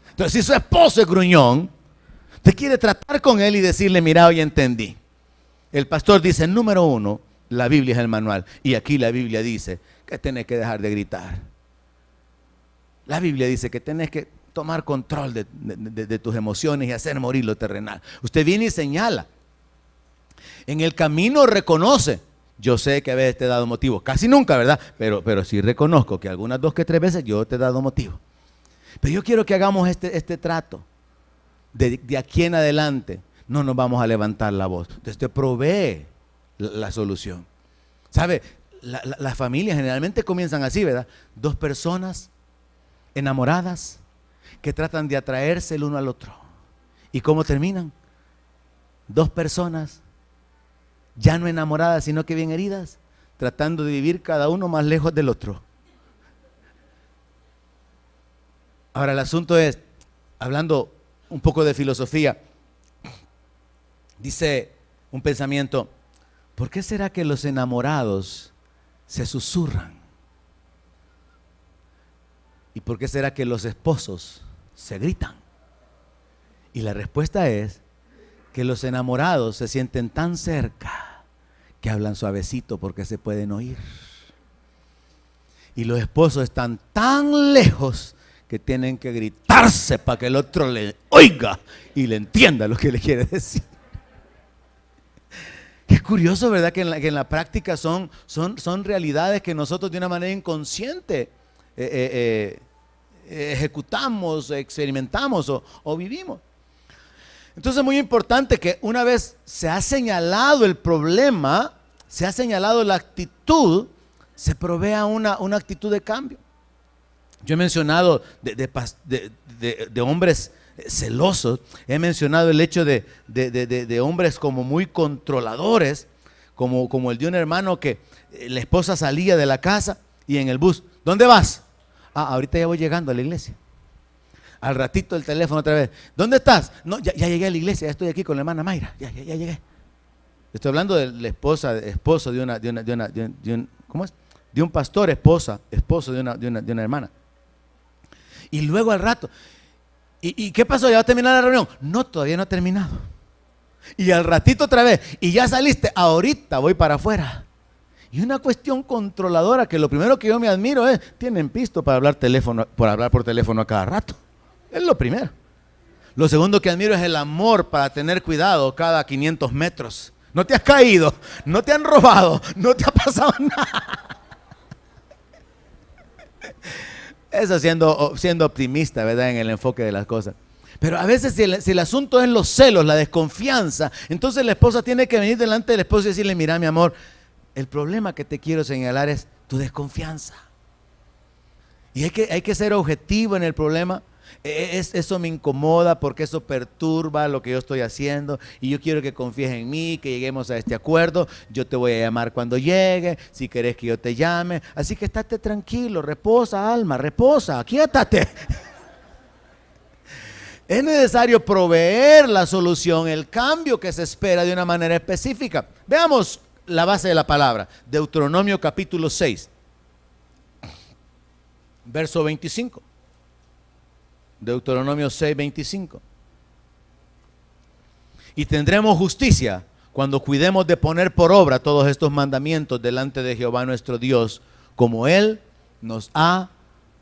Entonces, si su esposo es gruñón, usted quiere tratar con él y decirle, mira, hoy entendí. El pastor dice, número 1, la Biblia es el manual. Y aquí la Biblia dice que tenés que dejar de gritar. La Biblia dice que tenés que tomar control de tus emociones y hacer morir lo terrenal. Usted viene y señala. En el camino reconoce. Yo sé que a veces te he dado motivo. Casi nunca, ¿verdad? Pero sí reconozco que algunas 2 que 3 veces yo te he dado motivo. Pero yo quiero que hagamos este trato. De aquí en adelante no nos vamos a levantar la voz. Entonces te provee la solución. ¿Sabe? Las familias generalmente comienzan así, ¿verdad? 2 personas enamoradas que tratan de atraerse el uno al otro. ¿Y cómo terminan? 2 personas ya no enamoradas, sino que bien heridas, tratando de vivir cada uno más lejos del otro. Ahora el asunto es, hablando un poco de filosofía, dice un pensamiento, ¿por qué será que los enamorados se susurran? ¿Y por qué será que los esposos se gritan? Y la respuesta es que los enamorados se sienten tan cerca que hablan suavecito porque se pueden oír. Y los esposos están tan lejos que tienen que gritarse para que el otro le oiga y le entienda lo que le quiere decir. Qué curioso, ¿verdad? Que en la práctica son realidades que nosotros de una manera inconsciente ejecutamos, experimentamos o vivimos. Entonces es muy importante que una vez se ha señalado el problema, se ha señalado la actitud, se provea una actitud de cambio. Yo he mencionado de hombres celosos, he mencionado el hecho de hombres como muy controladores, como el de un hermano que la esposa salía de la casa y en el bus, ¿dónde vas? Ahorita ya voy llegando a la iglesia. Al ratito el teléfono otra vez, ¿dónde estás? No, ya llegué a la iglesia, ya estoy aquí con la hermana Mayra, ya llegué. Estoy hablando de la esposo de un ¿cómo es? De un pastor, esposo de una hermana. Y luego al rato, ¿y qué pasó? ¿Ya va a terminar la reunión? No, todavía no ha terminado. Y al ratito otra vez, y ya saliste, ahorita voy para afuera. Y una cuestión controladora que lo primero que yo me admiro es, tienen pisto para hablar por teléfono a cada rato. Es lo primero. Lo segundo que admiro es el amor para tener cuidado cada 500 metros. No te has caído, no te han robado, no te ha pasado nada. Eso siendo optimista, ¿verdad? En el enfoque de las cosas. Pero a veces si el asunto es los celos, la desconfianza, entonces la esposa tiene que venir delante del esposo y decirle, mira mi amor, el problema que te quiero señalar es tu desconfianza. Y hay que ser objetivo en el problema. Eso me incomoda porque eso perturba lo que yo estoy haciendo y yo quiero que confíes en mí, que lleguemos a este acuerdo. Yo te voy a llamar cuando llegue, si querés que yo te llame. Así que estate tranquilo, reposa alma, reposa, quietate. Es necesario proveer la solución, el cambio que se espera de una manera específica. Veamos la base de la palabra, Deuteronomio capítulo 6, verso 25. Deuteronomio 6, 25. Y tendremos justicia cuando cuidemos de poner por obra todos estos mandamientos delante de Jehová nuestro Dios, como Él nos ha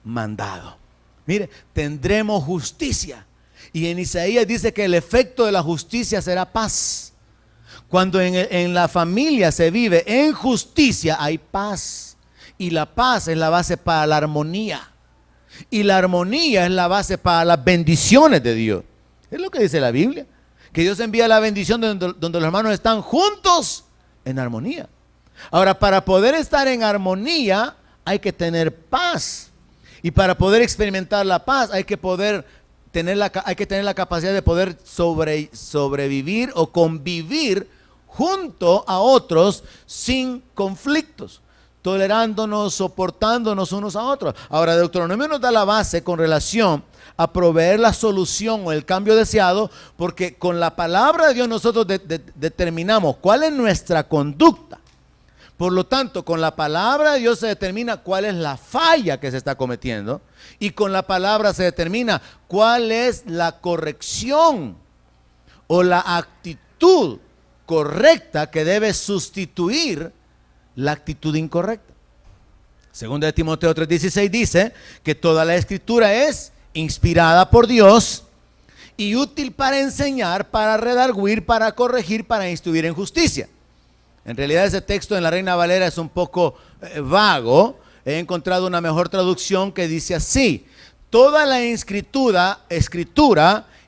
mandado. Mire, tendremos justicia. Y en Isaías dice que el efecto de la justicia será paz. Cuando en la familia se vive en justicia, hay paz. Y la paz es la base para la armonía. Y la armonía es la base para las bendiciones de Dios. Es lo que dice la Biblia. Que Dios envía la bendición donde los hermanos están juntos en armonía. Ahora, para poder estar en armonía hay que tener paz. Y para poder experimentar la paz hay que tener la capacidad de poder sobrevivir o convivir junto a otros sin conflictos, tolerándonos, soportándonos unos a otros. Ahora, Deuteronomio nos da la base con relación a proveer la solución o el cambio deseado, porque con la palabra de Dios nosotros determinamos cuál es nuestra conducta. Por lo tanto, con la palabra de Dios se determina cuál es la falla que se está cometiendo, y con la palabra se determina cuál es la corrección o la actitud correcta que debe sustituir la actitud incorrecta. Segunda de Timoteo 3:16 dice que toda la escritura es inspirada por Dios y útil para enseñar, para redarguir, para corregir, para instruir en justicia. En realidad ese texto en la Reina Valera es un poco vago. He encontrado una mejor traducción que dice así: toda la escritura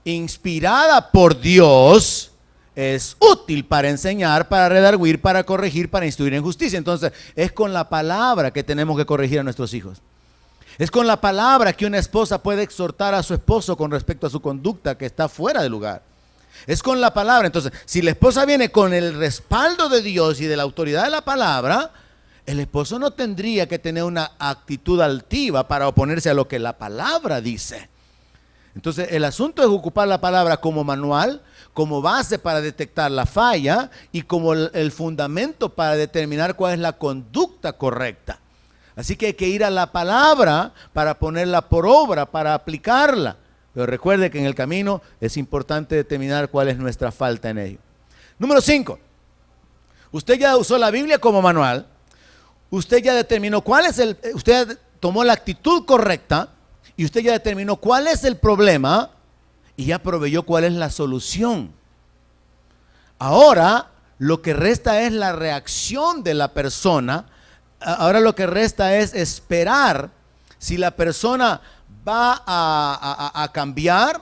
inspirada por Dios es útil para enseñar, para redarguir, para corregir, para instruir en justicia. Entonces, es con la palabra que tenemos que corregir a nuestros hijos. Es con la palabra que una esposa puede exhortar a su esposo con respecto a su conducta que está fuera de lugar. Es con la palabra. Entonces, si la esposa viene con el respaldo de Dios y de la autoridad de la palabra, el esposo no tendría que tener una actitud altiva para oponerse a lo que la palabra dice. Entonces, el asunto es ocupar la palabra como manual, como base para detectar la falla y como el fundamento para determinar cuál es la conducta correcta. Así que hay que ir a la palabra para ponerla por obra, para aplicarla. Pero recuerde que en el camino es importante determinar cuál es nuestra falta en ello. Número 5. Usted ya usó la Biblia como manual. Usted ya determinó usted tomó la actitud correcta y usted ya determinó cuál es el problema y ya proveyó cuál es la solución. Ahora lo que resta es la reacción de la persona. Ahora lo que resta es esperar si la persona va a cambiar,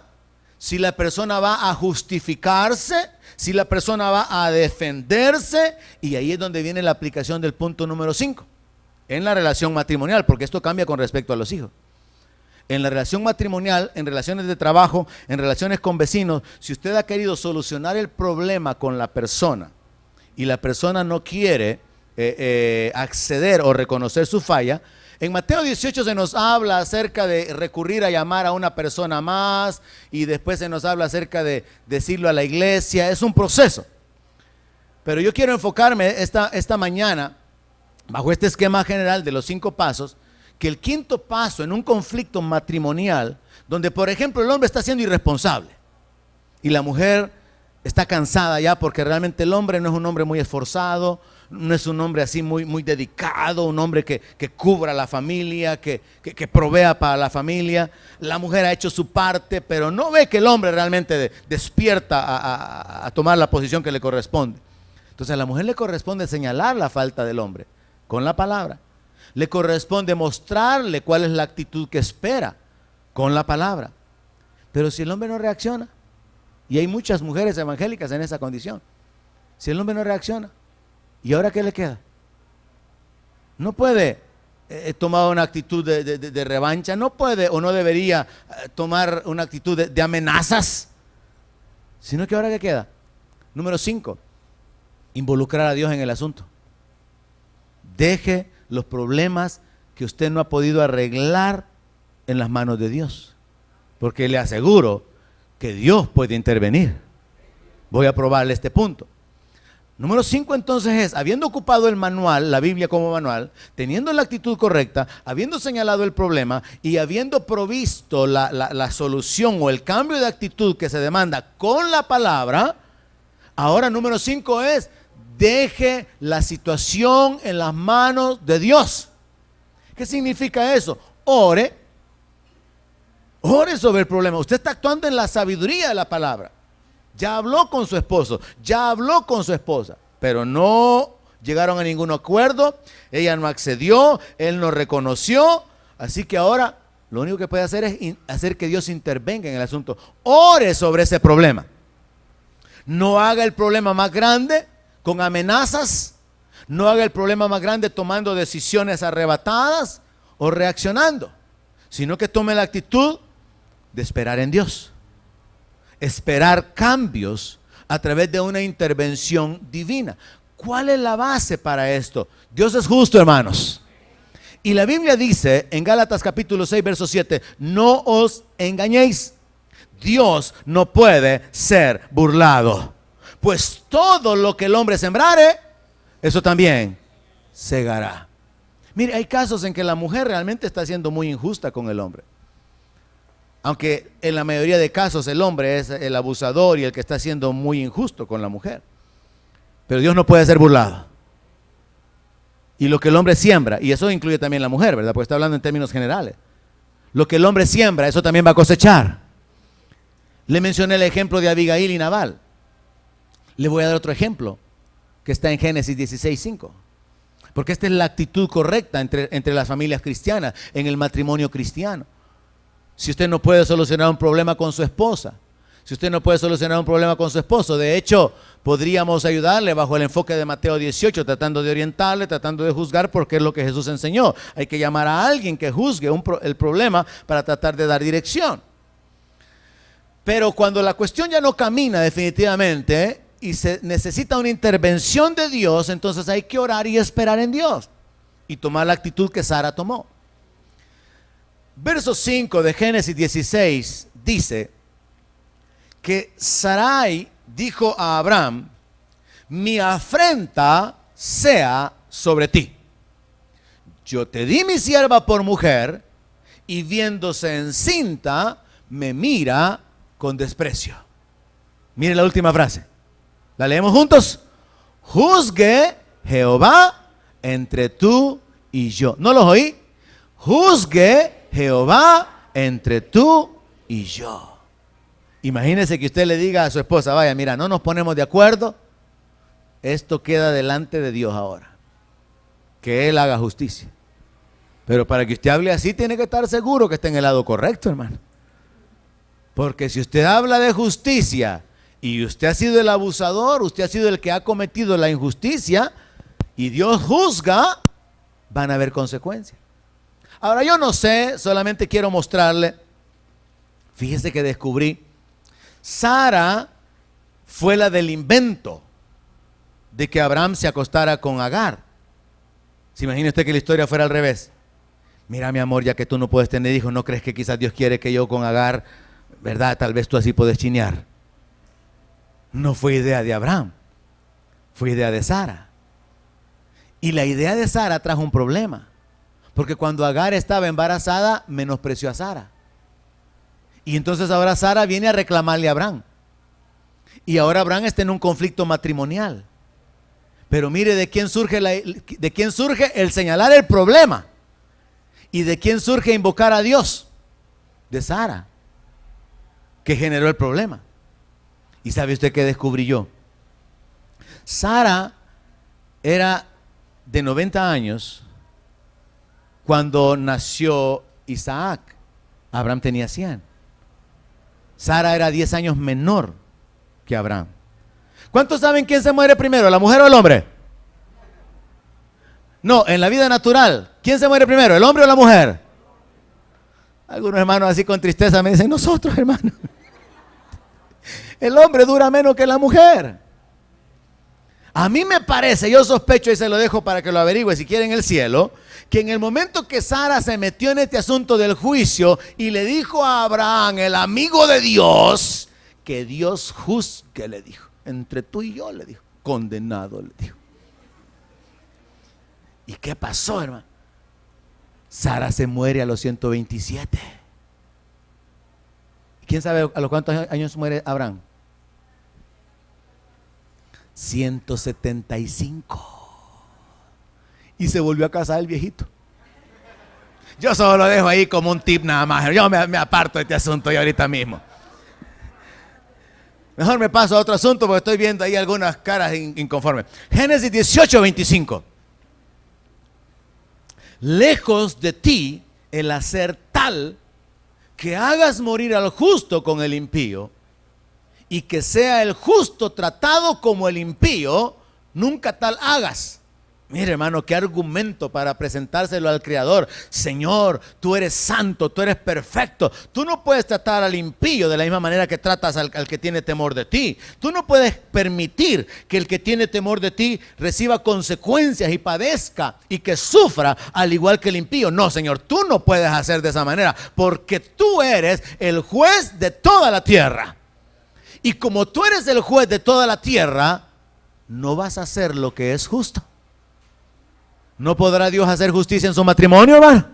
si la persona va a justificarse, si la persona va a defenderse, y ahí es donde viene la aplicación del punto número 5, en la relación matrimonial, porque esto cambia con respecto a los hijos. En la relación matrimonial, en relaciones de trabajo, en relaciones con vecinos, si usted ha querido solucionar el problema con la persona y la persona no quiere acceder o reconocer su falla, en Mateo 18 se nos habla acerca de recurrir a llamar a una persona más y después se nos habla acerca de decirlo a la iglesia. Es un proceso. Pero yo quiero enfocarme esta mañana bajo este esquema general de los 5 pasos, que el 5.º paso en un conflicto matrimonial, donde por ejemplo el hombre está siendo irresponsable y la mujer está cansada ya porque realmente el hombre no es un hombre muy esforzado, no es un hombre así muy dedicado, un hombre que cubra la familia, que provea para la familia. La mujer ha hecho su parte, pero no ve que el hombre realmente despierta a tomar la posición que le corresponde. Entonces a la mujer le corresponde señalar la falta del hombre con la palabra. Le corresponde mostrarle cuál es la actitud que espera con la palabra. Pero si el hombre no reacciona, y hay muchas mujeres evangélicas en esa condición, si el hombre no reacciona, ¿y ahora qué le queda? No puede tomar una actitud de revancha, no puede o no debería tomar una actitud de amenazas, sino que ahora qué queda. Número 5, involucrar a Dios en el asunto. Deje los problemas que usted no ha podido arreglar en las manos de Dios, porque le aseguro que Dios puede intervenir. Voy a probarle este punto. Número 5 entonces es, habiendo ocupado el manual, la Biblia como manual, teniendo la actitud correcta, habiendo señalado el problema y habiendo provisto la solución o el cambio de actitud que se demanda con la palabra, ahora número 5 es, deje la situación en las manos de Dios. ¿Qué significa eso? Ore sobre el problema. Usted está actuando en la sabiduría de la palabra. Ya habló con su esposo, ya habló con su esposa, pero no llegaron a ningún acuerdo, ella no accedió, él no reconoció, así que ahora lo único que puede hacer es hacer que Dios intervenga en el asunto. Ore sobre ese problema. No haga el problema más grande con amenazas, no haga el problema más grande tomando decisiones arrebatadas o reaccionando, sino que tome la actitud de esperar en Dios. Esperar cambios a través de una intervención divina. ¿Cuál es la base para esto? Dios es justo, hermanos. Y la Biblia dice en Gálatas capítulo 6, verso 7, no os engañéis. Dios no puede ser burlado. Pues todo lo que el hombre sembrare, eso también segará. Mire, hay casos en que la mujer realmente está siendo muy injusta con el hombre. Aunque en la mayoría de casos el hombre es el abusador y el que está siendo muy injusto con la mujer. Pero Dios no puede ser burlado. Y lo que el hombre siembra, y eso incluye también la mujer, ¿verdad? Porque está hablando en términos generales. Lo que el hombre siembra, eso también va a cosechar. Le mencioné el ejemplo de Abigail y Nabal. Le voy a dar otro ejemplo que está en Génesis 16:5. Porque esta es la actitud correcta entre las familias cristianas, en el matrimonio cristiano. Si usted no puede solucionar un problema con su esposa, si usted no puede solucionar un problema con su esposo, de hecho, podríamos ayudarle bajo el enfoque de Mateo 18, tratando de orientarle, tratando de juzgar, porque es lo que Jesús enseñó. Hay que llamar a alguien que juzgue el problema para tratar de dar dirección. Pero cuando la cuestión ya no camina definitivamente y se necesita una intervención de Dios, entonces hay que orar y esperar en Dios y tomar la actitud que Sara tomó. Verso 5 de Génesis 16 dice que Sarai dijo a Abraham: mi afrenta sea sobre ti. Yo te di mi sierva por mujer, y viéndose encinta, me mira con desprecio. Mire la última frase. ¿La leemos juntos? Juzgue Jehová entre tú y yo. ¿No los oí? Juzgue Jehová entre tú y yo. Imagínese que usted le diga a su esposa: vaya, mira, no nos ponemos de acuerdo, esto queda delante de Dios ahora, que Él haga justicia. Pero para que usted hable así, tiene que estar seguro que está en el lado correcto, hermano. Porque si usted habla de justicia y usted ha sido el abusador, usted ha sido el que ha cometido la injusticia, y Dios juzga, van a haber consecuencias. Ahora, yo no sé, solamente quiero mostrarle. Fíjese que descubrí, Sara fue la del invento de que Abraham se acostara con Agar. ¿Se imagina usted que la historia fuera al revés? Mira, mi amor, ya que tú no puedes tener hijos, ¿no crees que quizás Dios quiere que yo con Agar, verdad, tal vez tú así puedes chinear? No fue idea de Abraham, fue idea de Sara. Y la idea de Sara trajo un problema, porque cuando Agar estaba embarazada, menospreció a Sara. Y entonces ahora Sara viene a reclamarle a Abraham. Y ahora Abraham está en un conflicto matrimonial. Pero mire de quién surge el señalar el problema. ¿Y de quién surge invocar a Dios? De Sara, que generó el problema. ¿Y sabe usted qué descubrí yo? Sara era de 90 años cuando nació Isaac. Abraham tenía 100. Sara era 10 años menor que Abraham. ¿Cuántos saben quién se muere primero, la mujer o el hombre? No, en la vida natural, ¿quién se muere primero, el hombre o la mujer? Algunos hermanos así con tristeza me dicen: nosotros, hermano. El hombre dura menos que la mujer. A mí me parece, yo sospecho, y se lo dejo para que lo averigüe si quiere en el cielo, que en el momento que Sara se metió en este asunto del juicio y le dijo a Abraham, el amigo de Dios, que Dios juzgue, le dijo, entre tú y yo, le dijo, condenado, le dijo. ¿Y qué pasó, hermano? Sara se muere a los 127. ¿Quién sabe a los cuántos años muere Abraham? 175. Y se volvió a casar el viejito. Yo solo lo dejo ahí como un tip nada más. Yo me aparto de este asunto y ahorita mismo. Mejor me paso a otro asunto porque estoy viendo ahí algunas caras inconformes. Génesis 18:25. Lejos de ti el hacer tal que hagas morir al justo con el impío, y que sea el justo tratado como el impío, nunca tal hagas. Mire, hermano, qué argumento para presentárselo al Creador. Señor, tú eres santo, tú eres perfecto. Tú no puedes tratar al impío de la misma manera que tratas al que tiene temor de ti. Tú no puedes permitir que el que tiene temor de ti reciba consecuencias y padezca y que sufra al igual que el impío. No, Señor, tú no puedes hacer de esa manera, porque tú eres el juez de toda la tierra. Y como tú eres el juez de toda la tierra, no vas a hacer lo que es justo. ¿No podrá Dios hacer justicia en su matrimonio, hermano?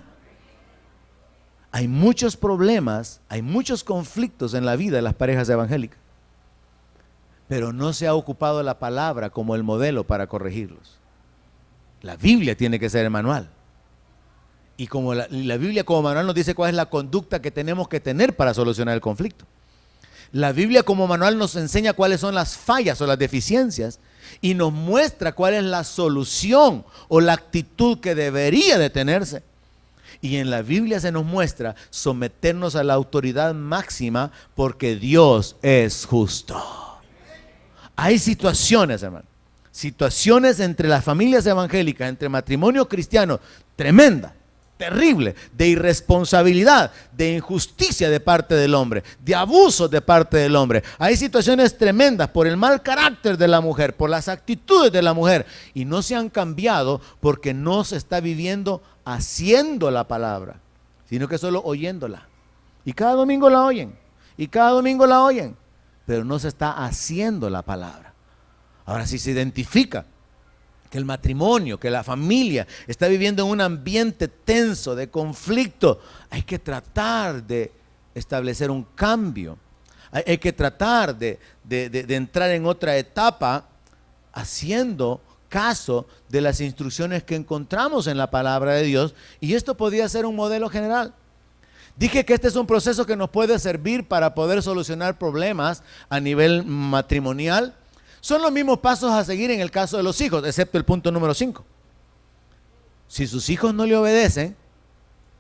Hay muchos problemas, hay muchos conflictos en la vida de las parejas evangélicas, pero no se ha ocupado la palabra como el modelo para corregirlos. La Biblia tiene que ser el manual. Y como la Biblia como manual nos dice cuál es la conducta que tenemos que tener para solucionar el conflicto. La Biblia como manual nos enseña cuáles son las fallas o las deficiencias y nos muestra cuál es la solución o la actitud que debería de tenerse. Y en la Biblia se nos muestra someternos a la autoridad máxima porque Dios es justo. Hay situaciones, hermano, situaciones entre las familias evangélicas, entre matrimonio cristiano, tremenda, terrible, de irresponsabilidad, de injusticia de parte del hombre, de abusos de parte del hombre. Hay situaciones tremendas por el mal carácter de la mujer, por las actitudes de la mujer, y no se han cambiado porque no se está viviendo haciendo la palabra, sino que solo oyéndola. Y cada domingo la oyen, y cada domingo la oyen, pero no se está haciendo la palabra. Ahora, si se identifica que el matrimonio, que la familia está viviendo en un ambiente tenso, de conflicto, hay que tratar de establecer un cambio. Hay que tratar de entrar en otra etapa haciendo caso de las instrucciones que encontramos en la palabra de Dios, y esto podría ser un modelo general. Dije que este es un proceso que nos puede servir para poder solucionar problemas a nivel matrimonial. Son los mismos pasos a seguir en el caso de los hijos, excepto el punto número 5. Si sus hijos no le obedecen,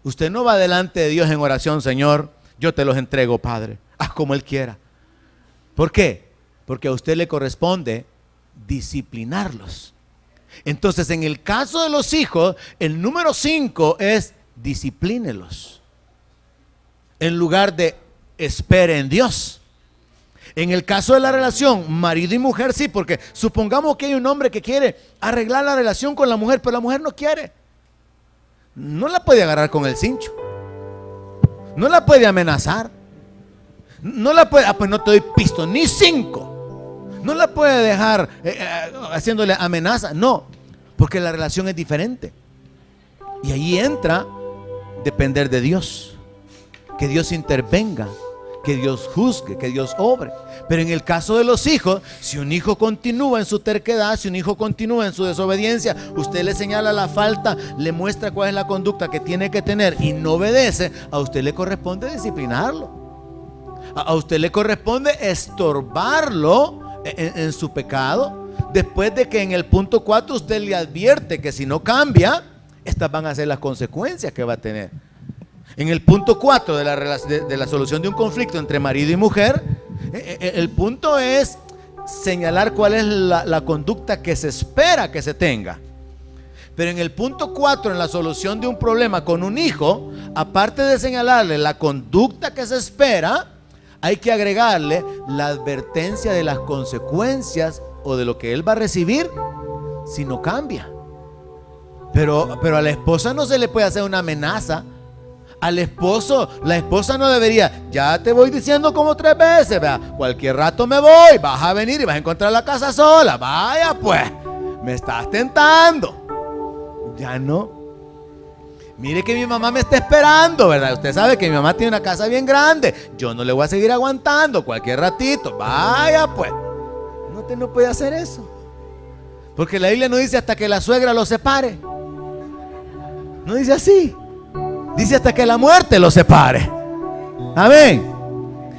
usted no va delante de Dios en oración: Señor, yo te los entrego, Padre, haz como Él quiera. ¿Por qué? Porque a usted le corresponde disciplinarlos. Entonces, en el caso de los hijos, el número 5 es: disciplínelos, en lugar de espere en Dios. En el caso de la relación marido y mujer, sí, porque supongamos que hay un hombre que quiere arreglar la relación con la mujer, pero la mujer no quiere. No la puede agarrar con el cincho, no la puede amenazar, no la puede, pues no te doy pisto, ni 5. No la puede dejar haciéndole amenaza, no, porque la relación es diferente. Y ahí entra depender de Dios, que Dios intervenga, que Dios juzgue, que Dios obre. Pero en el caso de los hijos, si un hijo continúa en su terquedad, si un hijo continúa en su desobediencia, usted le señala la falta, le muestra cuál es la conducta que tiene que tener y no obedece, a usted le corresponde disciplinarlo. A usted le corresponde estorbarlo en su pecado, después de que en el punto 4 usted le advierte que si no cambia, estas van a ser las consecuencias que va a tener. En el punto 4 de la solución de un conflicto entre marido y mujer, el punto es señalar cuál es la conducta que se espera que se tenga. Pero en el punto 4, en la solución de un problema con un hijo, aparte de señalarle la conducta que se espera, hay que agregarle la advertencia de las consecuencias o de lo que él va a recibir si no cambia. Pero a la esposa no se le puede hacer una amenaza. Al esposo, la esposa no debería: ya te voy diciendo como 3 veces, ¿verdad? Cualquier rato me voy, vas a venir y vas a encontrar la casa sola. Vaya pues, me estás tentando. Ya no. Mire que mi mamá me está esperando, ¿verdad? Usted sabe que mi mamá tiene una casa bien grande. Yo no le voy a seguir aguantando cualquier ratito. Vaya pues. Usted no puede hacer eso, porque la Biblia no dice hasta que la suegra lo separe. No dice así. Dice hasta que la muerte los separe. Amén.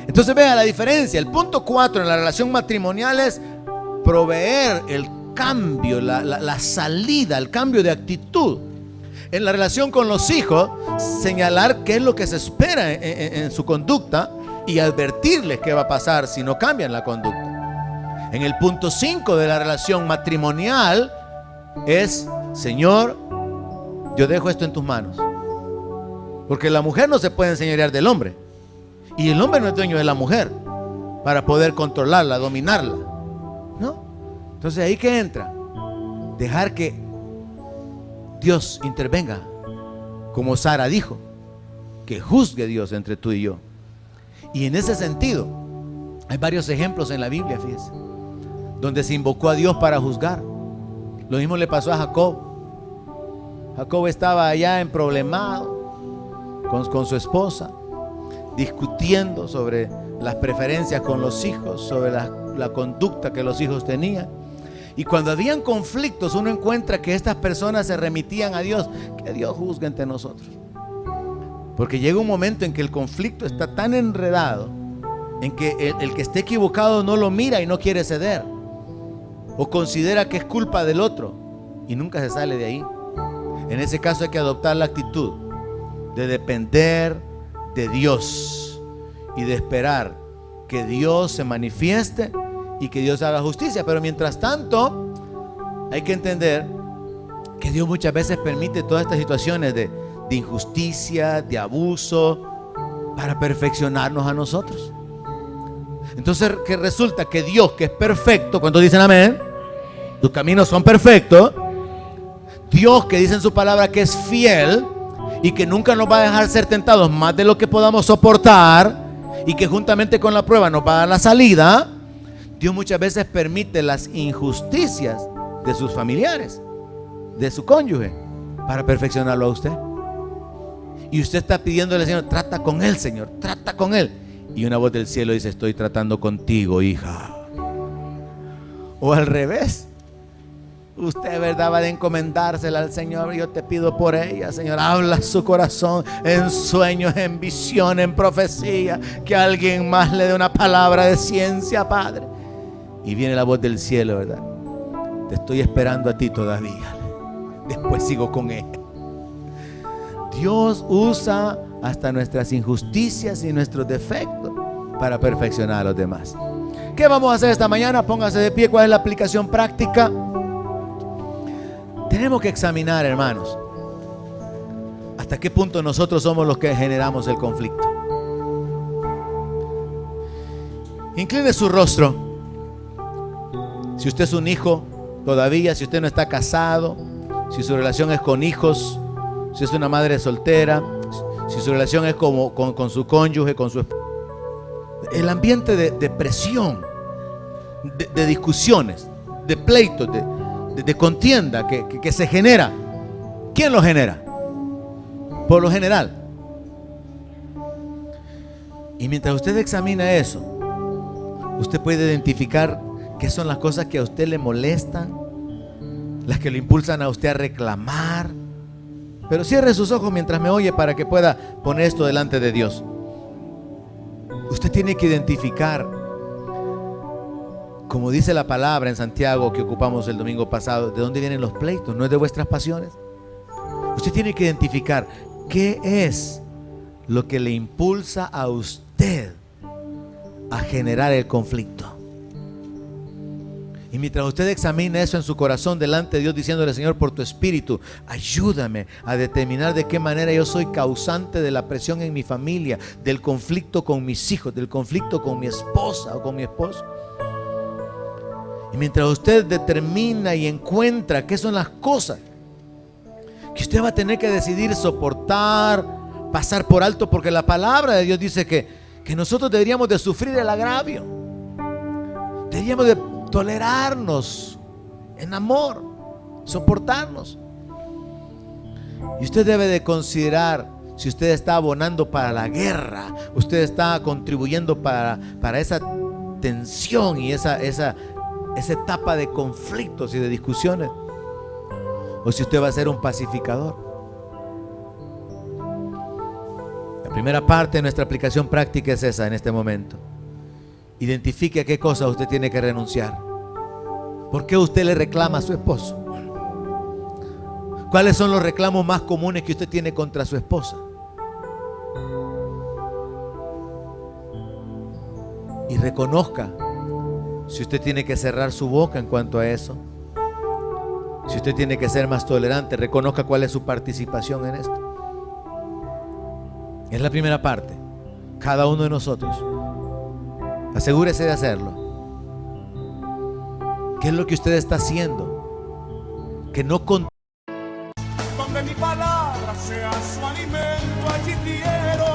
Entonces vean la diferencia. El punto 4 en la relación matrimonial es proveer el cambio, la salida, el cambio de actitud. En la relación con los hijos, señalar qué es lo que se espera en su conducta y advertirles qué va a pasar si no cambian la conducta. En el punto 5 de la relación matrimonial es: Señor, yo dejo esto en tus manos. Porque la mujer no se puede enseñorear del hombre, y el hombre no es dueño de la mujer para poder controlarla, dominarla, ¿no? Entonces ahí que entra, dejar que Dios intervenga, como Sara dijo, que juzgue Dios entre tú y yo. Y en ese sentido hay varios ejemplos en la Biblia, fíjese, donde se invocó a Dios para juzgar. Lo mismo le pasó a Jacob. Jacob estaba allá emproblemado con su esposa, discutiendo sobre las preferencias con los hijos, sobre la conducta que los hijos tenían. Y cuando habían conflictos, uno encuentra que estas personas se remitían a Dios, que Dios juzgue entre nosotros. Porque llega un momento en que el conflicto está tan enredado, en que el que esté equivocado no lo mira y no quiere ceder, o considera que es culpa del otro y nunca se sale de ahí. En ese caso hay que adoptar la actitud de depender de Dios y de esperar que Dios se manifieste y que Dios haga justicia. Pero mientras tanto, hay que entender que Dios muchas veces permite todas estas situaciones de de injusticia, de abuso, para perfeccionarnos a nosotros. Entonces, que resulta que Dios, que es perfecto, ¿cuántos dicen amén? Tus caminos son perfectos. Dios, que dice en su palabra que es fiel y que nunca nos va a dejar ser tentados más de lo que podamos soportar, y que juntamente con la prueba nos va a dar la salida. Dios muchas veces permite las injusticias de sus familiares, de su cónyuge, para perfeccionarlo a usted. Y usted está pidiéndole al Señor: trata con él, Señor, trata con él. Y una voz del cielo dice: estoy tratando contigo, hija. O al revés, usted, ¿verdad?, va a encomendársela al Señor. Yo te pido por ella, Señor, habla su corazón en sueños, en visión, en profecía, que alguien más le dé una palabra de ciencia, Padre. Y viene la voz del cielo, ¿verdad? Te estoy esperando a ti todavía, después sigo con ella. Dios usa hasta nuestras injusticias y nuestros defectos para perfeccionar a los demás. ¿Qué vamos a hacer esta mañana? Póngase de pie. ¿Cuál es la aplicación práctica? Tenemos que examinar, hermanos, hasta qué punto nosotros somos los que generamos el conflicto. Incline su rostro. Si usted es un hijo todavía, si usted no está casado, si su relación es con hijos, si es una madre soltera, si su relación es con su cónyuge, con su esposo. El ambiente de presión, de discusiones, de pleitos, de contienda que se genera. ¿Quién lo genera? Por lo general. Y mientras usted examina eso, usted puede identificar qué son las cosas que a usted le molestan, las que lo impulsan a usted a reclamar. Pero cierre sus ojos mientras me oye para que pueda poner esto delante de Dios. Usted tiene que identificar, como dice la palabra en Santiago que ocupamos el domingo pasado, de dónde vienen los pleitos. No es de vuestras pasiones. Usted tiene que identificar qué es lo que le impulsa a usted a generar el conflicto. Y mientras usted examina eso en su corazón delante de Dios, diciéndole: Señor, por tu espíritu, ayúdame a determinar de qué manera yo soy causante de la presión en mi familia, del conflicto con mis hijos, del conflicto con mi esposa o con mi esposo. Y mientras usted determina y encuentra qué son las cosas que usted va a tener que decidir soportar, pasar por alto, porque la palabra de Dios dice que nosotros deberíamos de sufrir el agravio, deberíamos de tolerarnos en amor, soportarnos. Y usted debe de considerar si usted está abonando para la guerra, usted está contribuyendo para esa tensión y esa etapa de conflictos y de discusiones, o si usted va a ser un pacificador. La primera parte de nuestra aplicación práctica es esa en este momento. Identifique a qué cosa usted tiene que renunciar. ¿Por qué usted le reclama a su esposo? ¿Cuáles son los reclamos más comunes que usted tiene contra su esposa? Y reconozca si usted tiene que cerrar su boca en cuanto a eso. Si usted tiene que ser más tolerante, reconozca cuál es su participación en esto. Es la primera parte. Cada uno de nosotros, asegúrese de hacerlo. ¿Qué es lo que usted está haciendo? Que no donde mi palabra sea su alimento, allí quiero